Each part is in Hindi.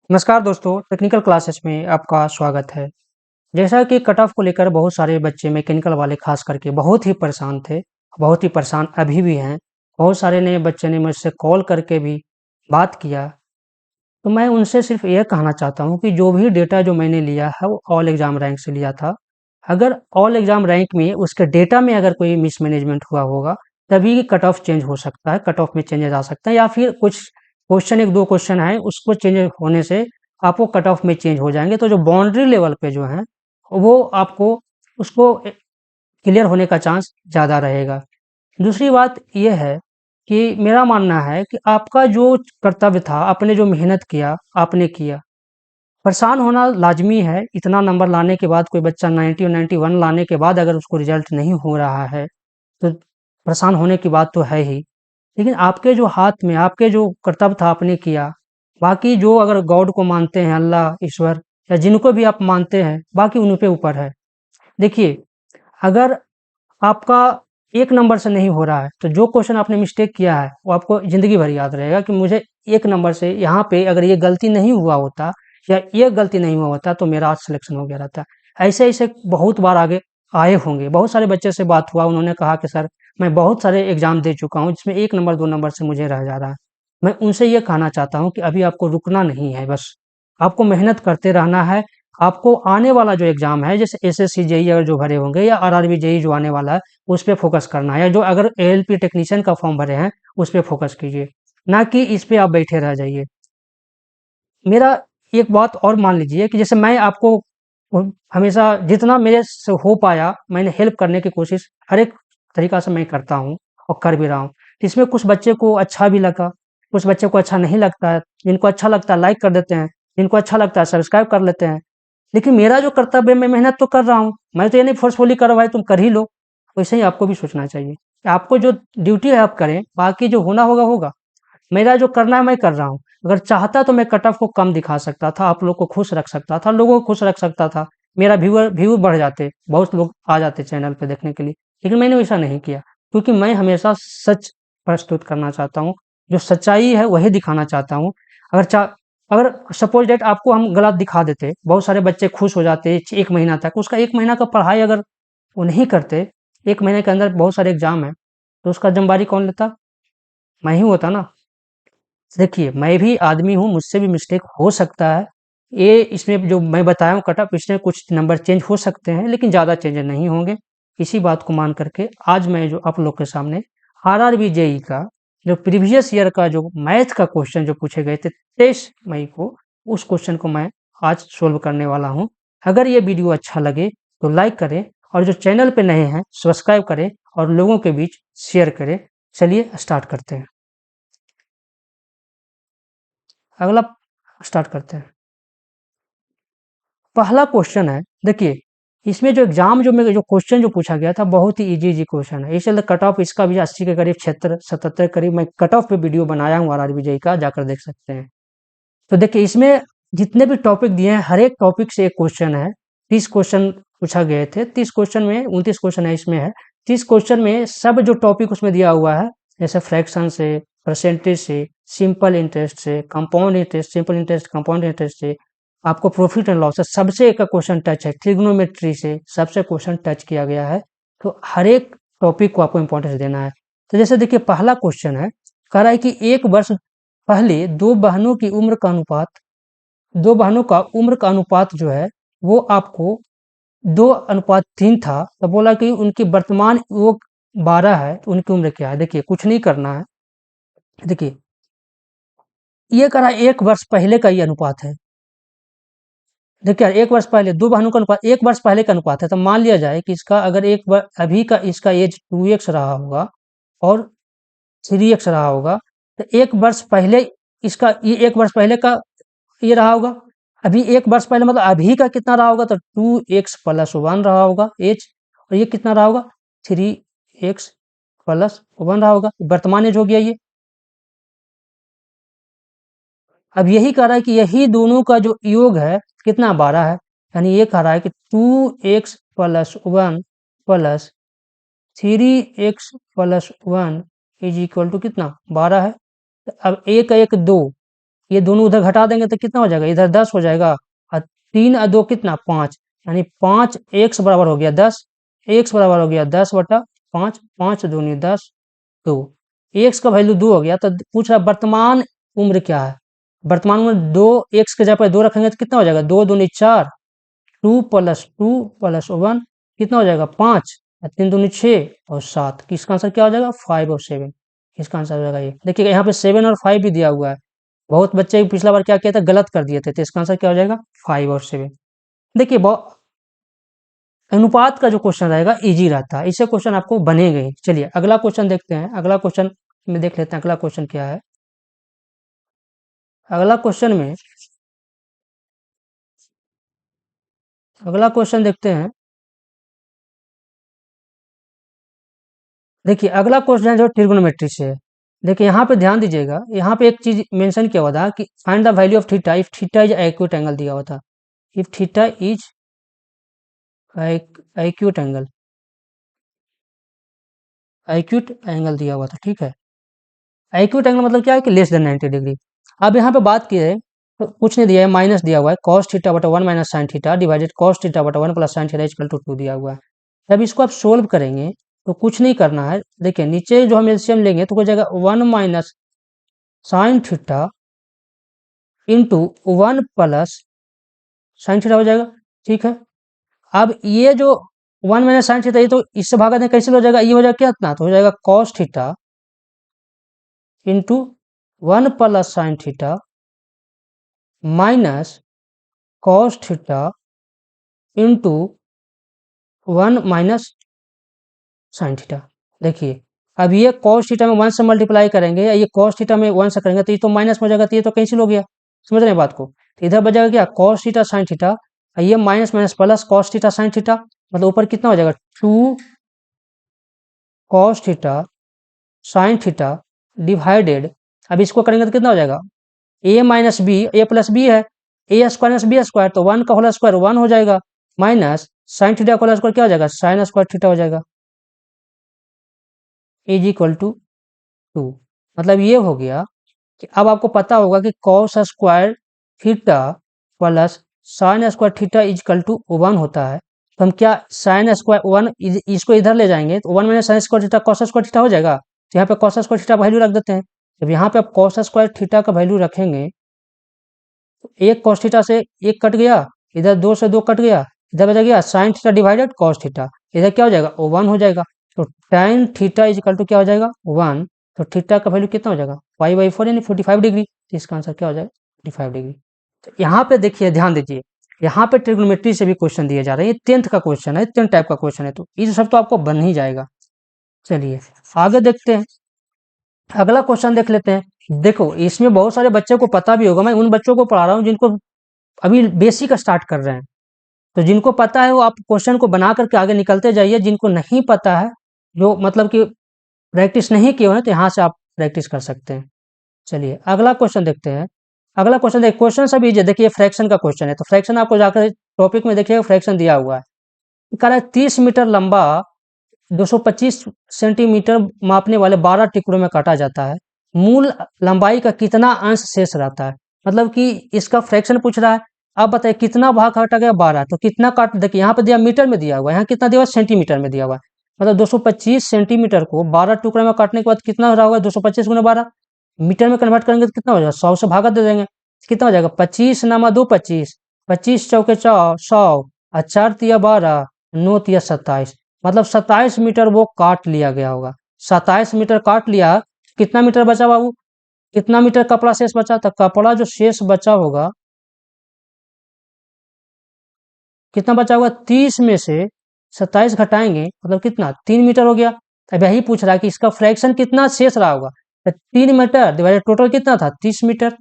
नमस्कार दोस्तों, टेक्निकल क्लासेस में आपका स्वागत है। जैसा कि कट ऑफ को लेकर बहुत सारे बच्चे मैकेनिकल वाले खास करके बहुत ही परेशान थे, बहुत ही परेशान अभी भी हैं। बहुत सारे नए बच्चे ने मुझसे कॉल करके भी बात किया, तो मैं उनसे सिर्फ ये कहना चाहता हूँ कि जो भी डेटा जो मैंने लिया है वो ऑल एग्ज़ाम रैंक से लिया था। अगर ऑल एग्ज़ाम रैंक में उसके डेटा में अगर कोई मिसमैनेजमेंट हुआ होगा, तभी कट ऑफ चेंज हो सकता है, कट ऑफ में चेंजेज़ आ सकता है या फिर कुछ क्वेश्चन 1-2 क्वेश्चन हैं, उसको चेंज होने से आपको कट ऑफ में चेंज हो जाएँगे। तो जो बाउंड्री लेवल पे जो हैं, वो आपको उसको क्लियर होने का चांस ज़्यादा रहेगा। दूसरी बात ये है कि मेरा मानना है कि आपका जो कर्तव्य था, आपने जो मेहनत किया, आपने किया। परेशान होना लाज़मी है, इतना नंबर लाने के बाद कोई बच्चा 90 और 91 लाने के बाद अगर उसको रिज़ल्ट नहीं हो रहा है, तो परेशान होने की बात तो है ही। लेकिन आपके जो हाथ में, आपके जो कर्तव्य था आपने किया। बाकी जो अगर गॉड को मानते हैं, अल्लाह, ईश्वर या जिनको भी आप मानते हैं, बाकी उन पे ऊपर है। देखिए, अगर आपका 1 नंबर से नहीं हो रहा है, तो जो क्वेश्चन आपने मिस्टेक किया है, वो आपको ज़िंदगी भर याद रहेगा कि मुझे 1 नंबर से यहाँ पे अगर ये गलती नहीं हुआ होता या ये गलती नहीं हुआ होता, तो मेरा आज सिलेक्शन हो गया रहता। ऐसे-ऐसे बहुत बार आगे आए होंगे। बहुत सारे बच्चे से बात हुआ, उन्होंने कहा कि सर, मैं बहुत सारे एग्ज़ाम दे चुका हूँ, जिसमें 1 नंबर, 2 नंबर से मुझे रह जा रहा है। मैं उनसे ये कहना चाहता हूँ कि अभी आपको रुकना नहीं है बस। आपको मेहनत करते रहना है। आपको आने वाला जो एग्ज़ाम है, जैसे एसएससी, जेईई अगर जो भरे होंगे या आरआरबी, जेईई जो आने वाला है, उस पे फ़ोकस करना है या जो अगर एएलपी टेक्नीशियन का फॉर्म भरे हैं, उस पे फ़ोकस कीजिए, ना कि इस पे आप बैठे रह जाइए। मेरा एक बात और मान लीजिए कि जैसे मैं आपको हमेशा जितना मेरे से हो पाया, मैंने हेल्प करने की कोशिश हर एक तरीक़ा से मैं करता हूँ और कर भी रहा हूँ। इसमें कुछ बच्चे को अच्छा भी लगा, कुछ बच्चे को अच्छा नहीं लगता है। जिनको अच्छा लगता है लाइक कर देते हैं, जिनको अच्छा लगता है सब्सक्राइब कर लेते हैं। लेकिन मेरा जो कर्तव्य है, मैं मेहनत तो कर रहा हूँ। मैं तो ये नहीं फ़ोर्सफुली कर रहा भाई तुम कर ही लो। वैसे ही आपको भी सोचना चाहिए। आपको जो ड्यूटी है आप करें, बाकी जो होना होगा, होगा। मेरा जो करना है मैं कर रहा हूँ। अगर चाहता तो मैं कट ऑफ को कम दिखा सकता था, आप लोग को खुश रख सकता था, लोगों को खुश रख सकता था। मेरा व्यू बढ़ जाते, बहुत लोग आ जाते चैनल पे देखने के लिए। लेकिन मैंने वैसा नहीं किया, क्योंकि मैं हमेशा सच प्रस्तुत करना चाहता हूँ। जो सच्चाई है वही दिखाना चाहता हूँ। अगर चा अगर सपोज़ दैट आपको हम गलत दिखा देते, बहुत सारे बच्चे खुश हो जाते 1 महीना तक, उसका 1 महीना का पढ़ाई अगर वो नहीं करते, 1 महीने के अंदर बहुत सारे एग्ज़ाम हैं, तो उसका ज़िम्मेवारी कौन लेता? मैं ही होता ना। देखिए, मैं भी आदमी हूँ, मुझसे भी मिस्टेक हो सकता है। ये इसमें जो मैं बताया हूँ कट-ऑफ, इसमें कुछ नंबर चेंज हो सकते हैं, लेकिन ज़्यादा चेंजेज़ नहीं होंगे। इसी बात को मान कर के आज मैं जो आप लोग के सामने आरआरबी, जेईई का जो प्रीवियस ईयर का जो मैथ का क्वेश्चन जो पूछे गए थे 23 मई को, उस क्वेश्चन को मैं आज सॉल्व करने वाला हूँ। अगर ये वीडियो अच्छा लगे तो लाइक करें और जो चैनल पे नए हैं सब्सक्राइब करें और लोगों के बीच शेयर करें। चलिए स्टार्ट करते हैं। अगला स्टार्ट करते हैं। पहला क्वेश्चन है, देखिए इसमें जो एग्जाम जो क्वेश्चन जो पूछा गया था बहुत ही इजी क्वेश्चन है। इसलिए कट ऑफ इसका भी 80 के करीब, 76 77 करीब मैं कट ऑफ पे वीडियो बनाया हूँ आरआरबी जेईई का, जाकर देख सकते हैं। तो देखिए इसमें जितने भी टॉपिक दिए हैं, हर एक टॉपिक से एक क्वेश्चन है। 30 क्वेश्चन पूछा गए थे। 30 क्वेश्चन में 29 क्वेश्चन है इसमें है। 30 क्वेश्चन में सब जो टॉपिक उसमें दिया हुआ है, जैसे फ्रैक्शन से, परसेंटेज से, सिंपल इंटरेस्ट से, compound interest, simple interest, compound interest से, आपको प्रॉफिट एंड लॉस से सबसे एक क्वेश्चन टच है। ट्रिग्नोमेट्री से सबसे क्वेश्चन टच किया गया है। तो हर एक टॉपिक को आपको इंपॉर्टेंस देना है। तो जैसे देखिए पहला क्वेश्चन है, कह रहा है कि एक वर्ष पहले दो बहनों का उम्र का अनुपात जो है वो आपको 2:3 था, तो बोला कि उनकी वर्तमान योग 12 है, तो उनकी उम्र क्या है? देखिए कुछ नहीं करना है। देखिए ये कह रहा है 1 वर्ष पहले का ये अनुपात है। देखिए 1 वर्ष पहले 2 बहनों का अनुपात 1 वर्ष पहले का अनुपात है, तो मान लिया जाए कि इसका अगर अभी का इसका एज 2x रहा होगा और 3x रहा होगा, तो 1 वर्ष पहले इसका ये 1 वर्ष पहले का ये रहा होगा। अभी 1 वर्ष पहले मतलब अभी का कितना रहा होगा, तो 2x + 1 रहा होगा एज, और ये कितना रहा होगा 3x + 1 रहा होगा। वर्तमान एज हो गया ये। अब यही कह रहा है कि यही दोनों का जो योग है कितना 12 है। यानी ये कह रहा है कि 2x + 1 + 3x + 1 is equal to कितना 12 है। तो अब 1 1 2, ये दोनों उधर घटा देंगे तो कितना हो जाएगा, इधर 10 हो जाएगा, और 3 और 2 कितना 5, यानी 5 एक्स बराबर हो गया 10, एक्स बराबर हो गया 10/5, 5 दूनी 10, 2, एक्स का वैल्यू 2 हो गया। तो पूछ रहा वर्तमान उम्र क्या है, वर्तमान उम्र 2, एक्स के जगह 2 रखेंगे तो कितना हो जाएगा, 2 दूनी 4, 2 + 1 कितना हो जाएगा 5, 3 दूनी 6 और 7, किसका आंसर क्या हो जाएगा 5 और 7, इसका आंसर हो जाएगा ये। देखिए यहाँ पे 7 और 5 भी दिया हुआ है, बहुत बच्चे पिछला बार क्या किया था, गलत कर दिए थे, तो इसका आंसर क्या हो जाएगा 5 और 7। देखिए अनुपात का जो क्वेश्चन रहेगा इजी रहता है, इससे क्वेश्चन आपको बनेंगे ही। चलिए अगला क्वेश्चन देखते हैं, अगला क्वेश्चन में देख लेते हैं अगला क्वेश्चन क्या है। अगला क्वेश्चन में अगला क्वेश्चन देखते हैं। देखिए अगला क्वेश्चन जो ट्रिग्नोमेट्री से है। देखिए यहाँ पे ध्यान दीजिएगा, यहाँ पे एक चीज मेंशन किया हुआ था कि find the value of theta if theta is acute angle दिया हुआ था, if theta is acute angle, acute angle दिया हुआ था, ठीक है। एक्यूट एंगल मतलब क्या है कि लेस देन 90 डिग्री। अब यहाँ पे बात की है तो कुछ नहीं दिया है, माइनस दिया हुआ है, cos थीटा बटा 1 minus sine theta divided cos theta बटा 1 plus sine theta equal to 2 दिया हुआ है। जब इसको आप सोल्व करेंगे तो कुछ नहीं करना है, देखिए नीचे जो हम एलसीएम लेंगे तो हो जाएगा 1 minus sine theta into 1 plus sine theta हो जाएगा, ठीक है। अब ये जो 1 माइनस साइन थीटा, ये तो इससे भागा दें, कैसे हो जाएगा, ये हो जाएगा क्या इतना, तो हो जाएगा cos theta into 1 plus sine theta minus cos theta into 1 minus sine theta. देखिए अब ये cos थीटा में 1 से मल्टीप्लाई करेंगे, ये cos थीटा में 1 से करेंगे तो ये तो माइनस में हो जाएगा, तो ये तो कैंसिल हो गया, समझ रहे हैं बात को। तो इधर बच जाएगा क्या cos थीटा साइन थीटा, ये minus minus plus cos theta sine theta, मतलब ऊपर कितना हो जाएगा 2 cos theta sine theta divided, अब इसको करेंगे तो कितना हो जाएगा a minus b, a plus b है, a square minus b square, तो 1 का होल स्क्वायर 1 हो जाएगा, माइनस साइन थीटा का होल स्क्वायर क्या हो जाएगा साइन स्क्वायर थीटा हो जाएगा, इज इक्वल टू 2। मतलब ये हो गया कि अब आपको पता होगा कि cos square theta plus sine square theta is equal to 1 होता है। तो हम क्या साइन स्क्वायर 1 इसको इधर ले जाएंगे तो 1 minus sign square theta cos square theta हो जाएगा, तो यहाँ पे cos स्क्वायर थीटा वैल्यू रख देते हैं। जब यहाँ पे आप cos स्क्वायर थीटा का वैल्यू रखेंगे तो एक cos थीटा से एक कट गया, इधर 2 से 2 कट गया, इधर बचा गया sign theta divided cos theta, इधर क्या हो जाएगा 1 हो जाएगा। तो tan थीटा इजकल टू क्या हो जाएगा 1, तो थीटा का वैल्यू कितना हो जाएगा π/4 यानी 45 डिग्री, तो इसका आंसर क्या हो जाएगा 45 डिग्री। तो यहाँ पे देखिए ध्यान दीजिए, यहाँ पे ट्रिग्नोमेट्री से भी क्वेश्चन दिए जा रहे हैं, ये 10th का क्वेश्चन है, 10 टाइप का क्वेश्चन है, तो ये सब तो आपको बन ही जाएगा। चलिए आगे देखते हैं, अगला क्वेश्चन देख लेते हैं। देखो इसमें बहुत सारे बच्चों को पता भी होगा, मैं उन बच्चों को पढ़ा रहा हूँ जिनको अभी बेसिक स्टार्ट कर रहे हैं, तो जिनको पता है वो आप क्वेश्चन को बना करके आगे निकलते जाइए, जिनको नहीं पता है, जो मतलब कि प्रैक्टिस नहीं किए हैं, तो यहाँ से आप प्रैक्टिस कर सकते हैं। चलिए अगला क्वेश्चन देखते हैं। अगला क्वेश्चन देखिए, क्वेश्चन सभी देखिए फ्रैक्शन का क्वेश्चन है, तो फ्रैक्शन आपको जाकर टॉपिक में देखिएगा फ्रैक्शन दिया हुआ है। कह रहा है 30 मीटर लंबा 225 सेंटीमीटर मापने वाले 12 टुकड़ों में काटा जाता है, मूल लंबाई का कितना अंश शेष रहता है, मतलब कि इसका फ्रैक्शन पूछ रहा है। अब बताइए कितना भाग काटा गया 12, तो कितना काट, देखिए यहाँ पे दिया मीटर में दिया हुआ है, यहाँ कितना दिया हुआ सेंटीमीटर में दिया हुआ है, मतलब 225 सेंटीमीटर को 12 टुकड़े में काटने के बाद कितना हो रहा होगा 225 गुना 12, मीटर में कन्वर्ट करेंगे तो कितना हो जाएगा 100 से भागा दे देंगे, कितना हो जाएगा 25 नामा 2 25, 25 चौके 100 और 4 तिया 12, 9 तिया 27, मतलब 27 मीटर वो काट लिया गया होगा। 27 मीटर काट लिया, कितना मीटर बचा बाबू, कितना मीटर कपड़ा शेष बचा, तो कपड़ा जो शेष बचा होगा कितना बचा होगा 30 में से 27 घटाएंगे मतलब कितना 3 मीटर हो गया। अब यही पूछ रहा है कि इसका फ्रैक्शन कितना शेष रहा होगा, तो 3 मीटर डिवाइडेड टोटल कितना था 30 मीटर,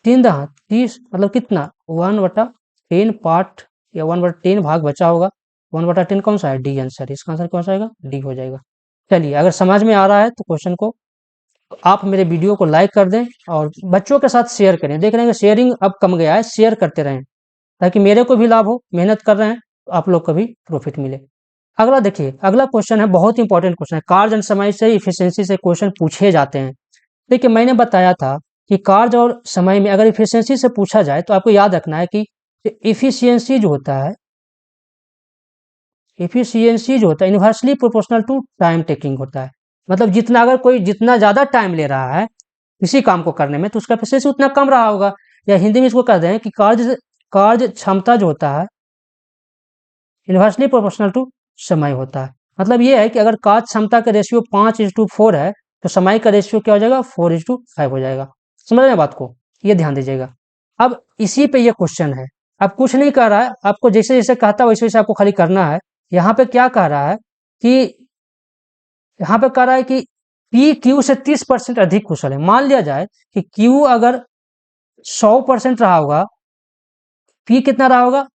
3×30 मतलब कितना 1/10 पार्ट या 1/10 भाग बचा होगा, 1/10 कौन सा है डी आंसर, इसका आंसर कौन सा आएगा डी हो जाएगा। चलिए अगर समझ में आ रहा है तो क्वेश्चन को आप मेरे वीडियो को लाइक कर दें और बच्चों के साथ शेयर करें, देख रहे हैं शेयरिंग अब कम गया है, शेयर करते रहें ताकि मेरे को भी लाभ हो, मेहनत कर रहे हैं तो आप लोग को भी प्रॉफिट मिले। अगला देखिए, अगला क्वेश्चन है बहुत इंपॉर्टेंट क्वेश्चन है, कार्य एंड समय से इफिशियंसी से क्वेश्चन पूछे जाते हैं। देखिए मैंने बताया था कि कार्य और समय में अगर इफिशियंसी से पूछा जाए तो आपको याद रखना है कि इफिशियंसी जो होता है, इफिशियंसी जो होता है inversely proportional to time taking होता है। मतलब जितना अगर कोई जितना ज़्यादा टाइम ले रहा है किसी काम को करने में तो उसका एफिशिएंसी उतना कम रहा होगा। या हिंदी में इसको कहते हैं कि कार्य क्षमता जो होता है इन्वर्सली प्रोपोर्शनल टू समय होता है। मतलब ये है कि अगर कार्य क्षमता का रेशियो 5:4 है तो समय का रेशियो क्या हो जाएगा 4:5 हो जाएगा। समझ रहे हैं बात को, ये ध्यान दीजिएगा। अब इसी पे ये क्वेश्चन है, अब कुछ नहीं कह रहा है, आपको जैसे जैसे कहता है वैसे वैसे आपको खाली करना है। यहाँ पे क्या कह रहा है कि यहाँ पे कह रहा है कि पी क्यू से 30% अधिक कुशल है। मान लिया जाए कि क्यू अगर 100% रहा होगा, पी कितना रहा होगा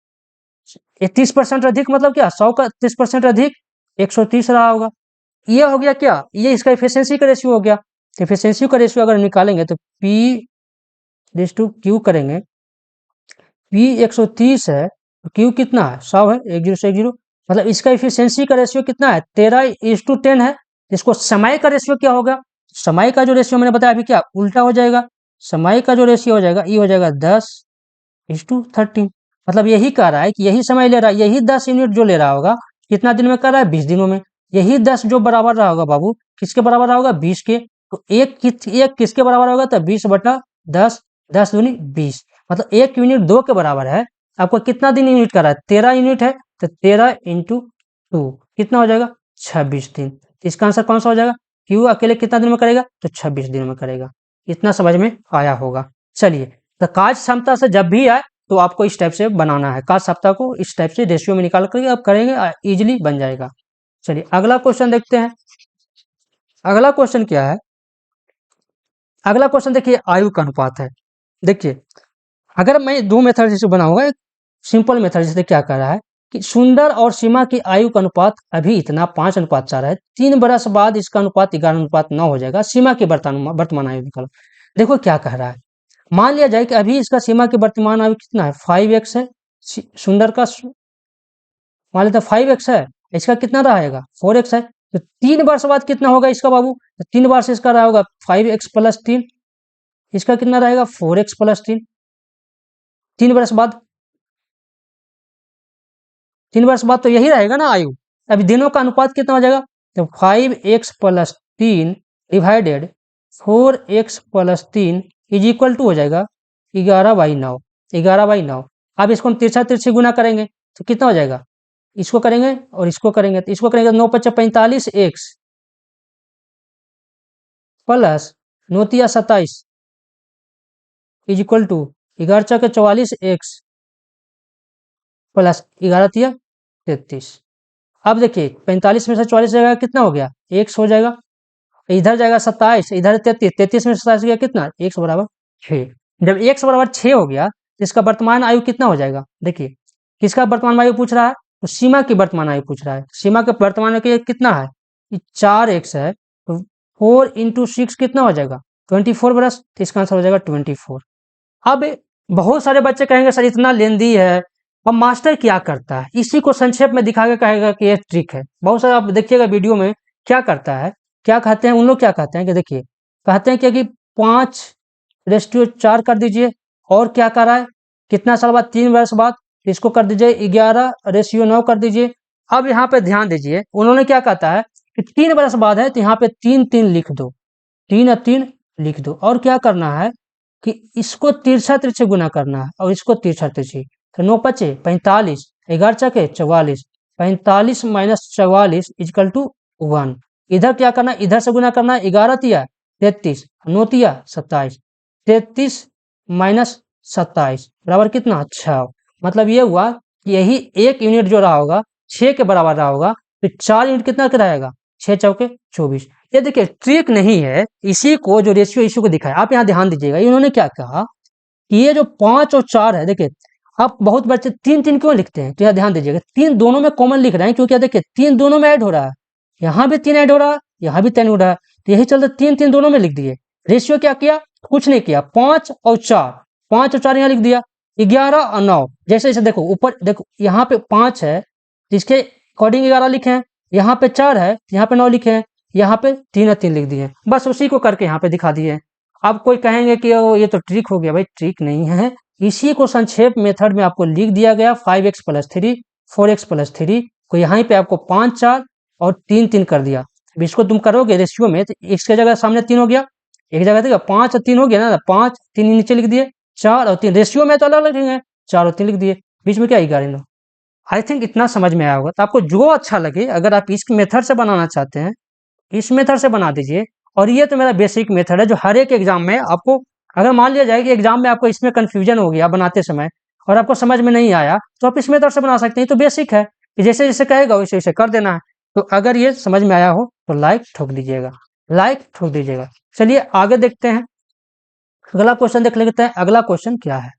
30% अधिक, मतलब क्या 100 का 30% अधिक 130 रहा होगा। ये हो गया क्या, ये इसका इफिशियंसी का रेशियो हो गया। इफिशियंसी का रेशियो अगर निकालेंगे तो पी रेस टू क्यू करेंगे, पी 130 है तो क्यू कितना है 100 है, 10 से 10, मतलब इसका इफिशियंसी का रेशियो कितना है 13:10 है। इसको समय का रेशियो क्या होगा, समय का जो रेशियो मैंने बताया अभी क्या उल्टा हो जाएगा, समय का जो रेशियो हो जाएगा ये हो जाएगा 10:13। मतलब यही कह रहा है कि यही समय ले रहा है, यही 10 यूनिट जो ले रहा होगा कितना दिन में कर रहा है 20 दिनों में। यही 10 जो बराबर रहा होगा बाबू किसके बराबर रहा होगा 20 के, तो एक किसके बराबर होगा तो 20/10, 10 दूनी 20, मतलब 1 यूनिट 2 के बराबर है। आपको कितना दिन यूनिट कर रहा है 13 यूनिट है, तो 13 × 2 कितना हो जाएगा 26 दिन। इसका आंसर कौन सा हो जाएगा, क्यू अकेले कितना दिन में करेगा तो 26 दिन में करेगा। इतना समझ में आया होगा। चलिए, तो कार्य क्षमता से जब भी आए तो आपको इस टाइप से बनाना है, कार्य क्षमता को इस टाइप से रेशियो में निकाल करके आप करेंगे इजीली बन जाएगा। चलिए अगला क्वेश्चन देखते हैं। अगला क्वेश्चन क्या है, अगला क्वेश्चन देखिए आयु का अनुपात है। देखिए अगर मैं दो मेथड जैसे बनाऊंगा, एक सिंपल मेथड जैसे क्या कर रहा है कि सुंदर और सीमा की आयु का अनुपात अभी इतना 5:4 है, 3 बरस बाद इसका अनुपात 11:9 हो जाएगा। सीमा की वर्तमान आयु निकालो। देखो क्या कह रहा है, मान लिया जाए कि अभी इसका सीमा की वर्तमान आयु कितना है 5x है, सुंदर का मान लेते 5x है, इसका कितना रहेगा 4x है, तो 3 वर्ष बाद कितना होगा इसका बाबू, तो 3 वर्ष इसका रहा होगा 5x + 3, इसका कितना रहेगा 4x + 3। 3 वर्ष बाद, 3 वर्ष बाद तो यही रहेगा ना आयु। अभी दिनों का अनुपात कितना हो जाएगा, तो 5x + 3 divided 4x + 3 is equal to हो जाएगा 11/9, 11/9। अब इसको हम तिरछा तिरछी गुना करेंगे तो कितना हो जाएगा, इसको करेंगे और इसको करेंगे तो इसको करेंगे 9×5 = 45x plus 9×3 = 27 is equal to 11×4 = 44x plus 11×3 = 33। अब देखिए 45 में से 44 जाएगा कितना हो गया x हो जाएगा, इधर जाएगा 27, इधर 33, 33 में से 27 गया कितना x = 6। जब x = 6 हो गया तो इसका वर्तमान आयु कितना हो जाएगा, देखिए किसका वर्तमान आयु पूछ रहा है तो सीमा की वर्तमान आयु पूछ रहा है। सीमा के वर्तमान आयु कितना है 4x है, तो 4 × 6 कितना हो जाएगा 24 बरस, तो इसका आंसर हो जाएगा 24। अब बहुत सारे बच्चे कहेंगे सर इतना लेंदी है, अब मास्टर क्या करता है इसी को संक्षेप में दिखा के कहेगा कि ये ट्रिक है। बहुत सारे आप देखिएगा वीडियो में क्या करता है, क्या कहते हैं उन लोग क्या कहते हैं कि देखिए कहते हैं कि 5:4 कर दीजिए, और क्या कर रहा है कितना साल बाद 3 वर्ष बाद इसको कर दीजिए 11:9 कर दीजिए। अब यहाँ पे ध्यान दीजिए उन्होंने क्या कहता है कि 3 वर्ष बाद है तो यहाँ पे 3 लिख दो, 3 और 3 लिख दो, और क्या करना है कि इसको तिरछा तिरछे गुना करना है और इसको तिरछा तिरछी, तो 9×5 = 45, 11×4 = 44, 45 - 44 = 1। इधर क्या करना है इधर से गुना करना है, 11×3 = 33, 9×3 = 27, 33 - 27 बराबर कितना 6। मतलब ये हुआ कि यही 1 यूनिट जो रहा होगा 6 के बराबर रहा होगा, तो 4 यूनिट कितना का रहेगा 6×4 = 24। ये देखिए ट्रिक नहीं है, इसी को जो रेशियो इशू को दिखाया आप यहाँ ध्यान दीजिएगा। इन्होंने क्या कहा कि ये जो 5 और 4 है, देखिए आप बहुत बच्चे 3 क्यों लिखते हैं, तो यहाँ ध्यान दीजिएगा 3 दोनों में कॉमन लिख रहे हैं, क्योंकि देखिए 3 दोनों में ऐड हो रहा है, यहाँ भी 3 ऐड हो रहा है, यहाँ भी 3 हो रहा है, तो यही चलते 3 दोनों में लिख दिए। रेशियो क्या किया, कुछ नहीं किया, 5 और 4, 5 और 4 यहाँ लिख दिया, 11 और 9। जैसे जैसे देखो ऊपर देखो यहाँ पे 5 है जिसके अकॉर्डिंग 11 लिखे हैं, यहाँ पे 4 है यहाँ पे 9 लिखे हैं, यहाँ पे 3 और 3 लिख दिए, बस उसी को करके यहाँ पे दिखा दिए। आप कोई कहेंगे कि ये तो ट्रिक हो गया, भाई ट्रिक नहीं है, इसी को संक्षेप मेथड में आपको लिख दिया गया 5x + 3 4x + 3 को यहाँ पे आपको 5 4 और 3 3 कर दिया। अब इसको तुम करोगे रेशियो में तो x की जगह सामने 3 हो गया, एक जगह देखा 5 और 3 हो गया ना, 5 3 नीचे लिख दिए, 4 और 3 रेशियो में तो अलग अलग लिखेंगे, 4 और 3 लिख दिए, बीच में क्या 11। आई थिंक इतना समझ में आया होगा। तो आपको जो अच्छा लगे, अगर आप इस मेथड से बनाना चाहते हैं इस मेथड से बना दीजिए। और ये तो मेरा बेसिक मेथड है जो हर एक एग्जाम में आपको, अगर मान लिया जाए कि एग्जाम में आपको इसमें कंफ्यूजन हो गया बनाते समय और आपको समझ में नहीं आया, तो आप इस मेथड से बना सकते हैं। तो बेसिक है कि जैसे जैसे कहेगा वैसे वैसे कर देना है। तो अगर ये समझ में आया हो तो लाइक ठोक दीजिएगा, लाइक ठोक दीजिएगा। चलिए आगे देखते हैं, अगला क्वेश्चन देख लेते हैं। अगला क्वेश्चन क्या है?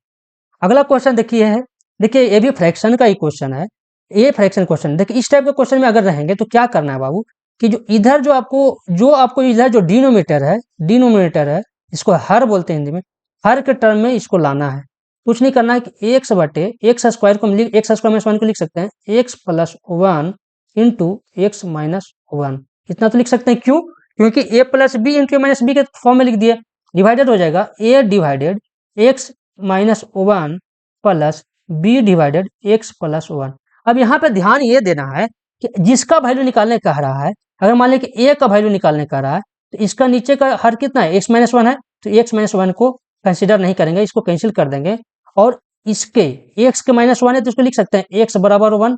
अगला क्वेश्चन देखिए है, देखिए ये भी फ्रैक्शन का ही क्वेश्चन है, ये फ्रैक्शन क्वेश्चन। देखिए इस टाइप के क्वेश्चन में अगर रहेंगे तो क्या करना है बाबू, कि जो इधर जो आपको इधर जो डिनोमिनेटर है, इसको हर बोलते हैं हिंदी में, हर के टर्म में इसको लाना है। कुछ नहीं करना है कि एक्स बटे एक्स स्क्वायर को एक्स स्क्वायर माइनस 1 को लिख सकते हैं X plus 1 into x minus 1, इतना तो लिख सकते हैं। क्यों? क्योंकि A plus B into minus B के फॉर्म में लिख दिया, डिवाइडेड हो जाएगा A divided X minus 1 plus B divided x plus 1। अब यहाँ पे ध्यान ये देना है कि जिसका वैल्यू निकालने कह रहा है, अगर मान लें कि ए का वैल्यू निकालने कह रहा है, तो इसका नीचे का हर कितना है, एक्स माइनस 1 है, तो एक्स माइनस 1 को कंसिडर नहीं करेंगे, इसको कैंसिल कर देंगे। और इसके एक्स के माइनस 1 है तो इसको लिख सकते हैं एक्स बराबर 1,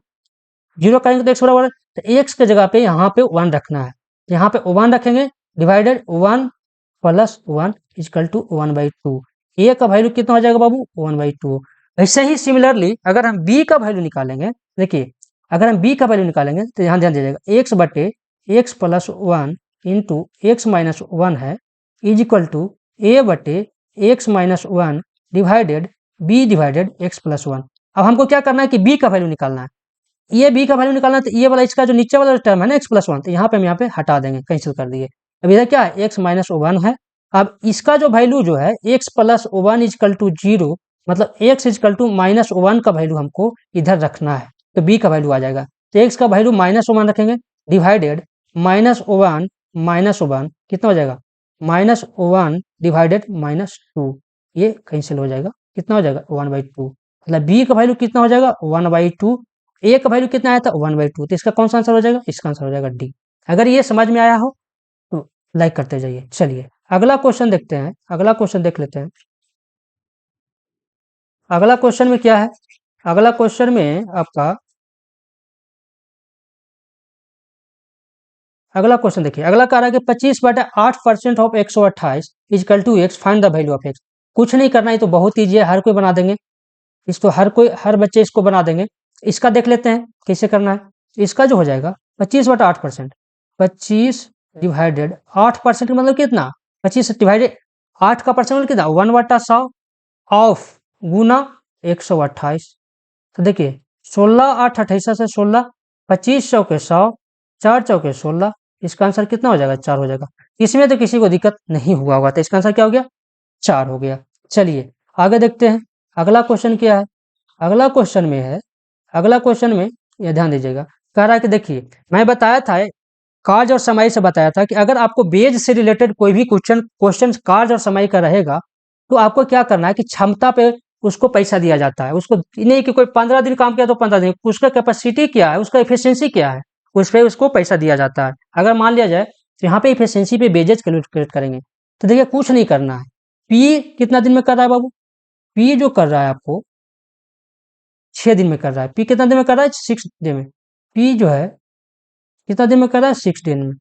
जीरो करेंगे तो एक्स बराबर, तो एक्स के जगह पे यहाँ पे 1 रखना है, यहाँ पे 1 रखेंगे, डिवाइडेड 1 प्लस 1 इक्वल टू 1/2। ए का वैल्यू कितना हो जाएगा बाबू? 1/2। ऐसे ही सिमिलरली अगर हम बी का वैल्यू निकालेंगे, देखिए अगर हम बी का वैल्यू निकालेंगे तो यहाँ ध्यान दीजिएगा, एक्स बटे x plus 1 into x minus 1 है इज इक्वल टू ए बटे x minus 1 divided b divided x plus 1। अब हमको क्या करना है कि बी का वैल्यू निकालना है, ये बी का वैल्यू निकालना है, तो ये वाला इसका जो नीचे वाला टर्म है ना एक्स प्लस 1, तो यहाँ पे हम यहाँ पे हटा देंगे, कैंसिल कर दिए। अब इधर क्या है, एक्स माइनस 1 है। अब इसका जो वैल्यू जो है एक्स प्लस 1 इजकल टू 0, मतलब एक्स इजकल टू माइनस 1 का वैल्यू हमको इधर रखना है, तो बी का वैल्यू आ जाएगा। तो एक्स का वैल्यू -1 रखेंगे, डिवाइडेड -1 कितना हो जाएगा, -1 डिवाइडेड -2, ये कैंसिल हो जाएगा, कितना हो जाएगा 1/2। मतलब बी का वैल्यू कितना हो जाएगा 1/2, ए का वैल्यू कितना आया था 1/2, तो इसका कौन सा आंसर हो जाएगा, इसका आंसर हो जाएगा डी। अगर ये समझ में आया हो तो लाइक करते जाइए। चलिए अगला क्वेश्चन देखते हैं, अगला क्वेश्चन देख लेते हैं। अगला क्वेश्चन में क्या है, अगला क्वेश्चन में आपका, अगला क्वेश्चन देखिए, अगला कह रहा है कि 25/8% of 128 is equal to x, find the value of x. कुछ नहीं करना है, तो बहुत ईजी है, हर कोई बना देंगे इसको, हर बच्चे इसको बना देंगे। इसका देख लेते हैं कैसे करना है। इसका जो हो जाएगा 25/8%, 25 डिवाइडेड 8% मतलब कितना, 25 डिवाइडेड 8 का परसेंट मतलब कितना 1/100 ऑफ गुना 128। तो देखिए 16 8 28 से 16, 25 100 के 100, 4 चौके 16, इसका आंसर कितना हो जाएगा 4 हो जाएगा। इसमें तो किसी को दिक्कत नहीं हुआ होगा, तो इसका आंसर क्या हो गया 4 हो गया। चलिए आगे देखते हैं, अगला क्वेश्चन क्या है। अगला क्वेश्चन में है, अगला क्वेश्चन में ये ध्यान दीजिएगा, कह रहा है कि देखिए मैं बताया था कार्य और समय से बताया था कि अगर आपको बेज से रिलेटेड कोई भी क्वेश्चन कार्य और समय का रहेगा, तो आपको क्या करना है कि क्षमता पे उसको पैसा दिया जाता है। उसको नहीं कि कोई 15 दिन काम किया तो 15 दिन, उसका कैपेसिटी क्या है, उसका एफिशिएंसी क्या है, उस पर उसको पैसा दिया जाता है। अगर मान लिया जाए तो यहाँ पे एफिशिएंसी पे बेजेस कैलकुलेट करेंगे। तो देखिए कुछ नहीं करना है, पी कितना दिन में कर रहा है बाबू, पी जो कर रहा है आपको 6 दिन में कर रहा है, पी कितना दिन में कर रहा है 6 दिन में, पी जो है कितना दिन में कर रहा है 6 दिन में,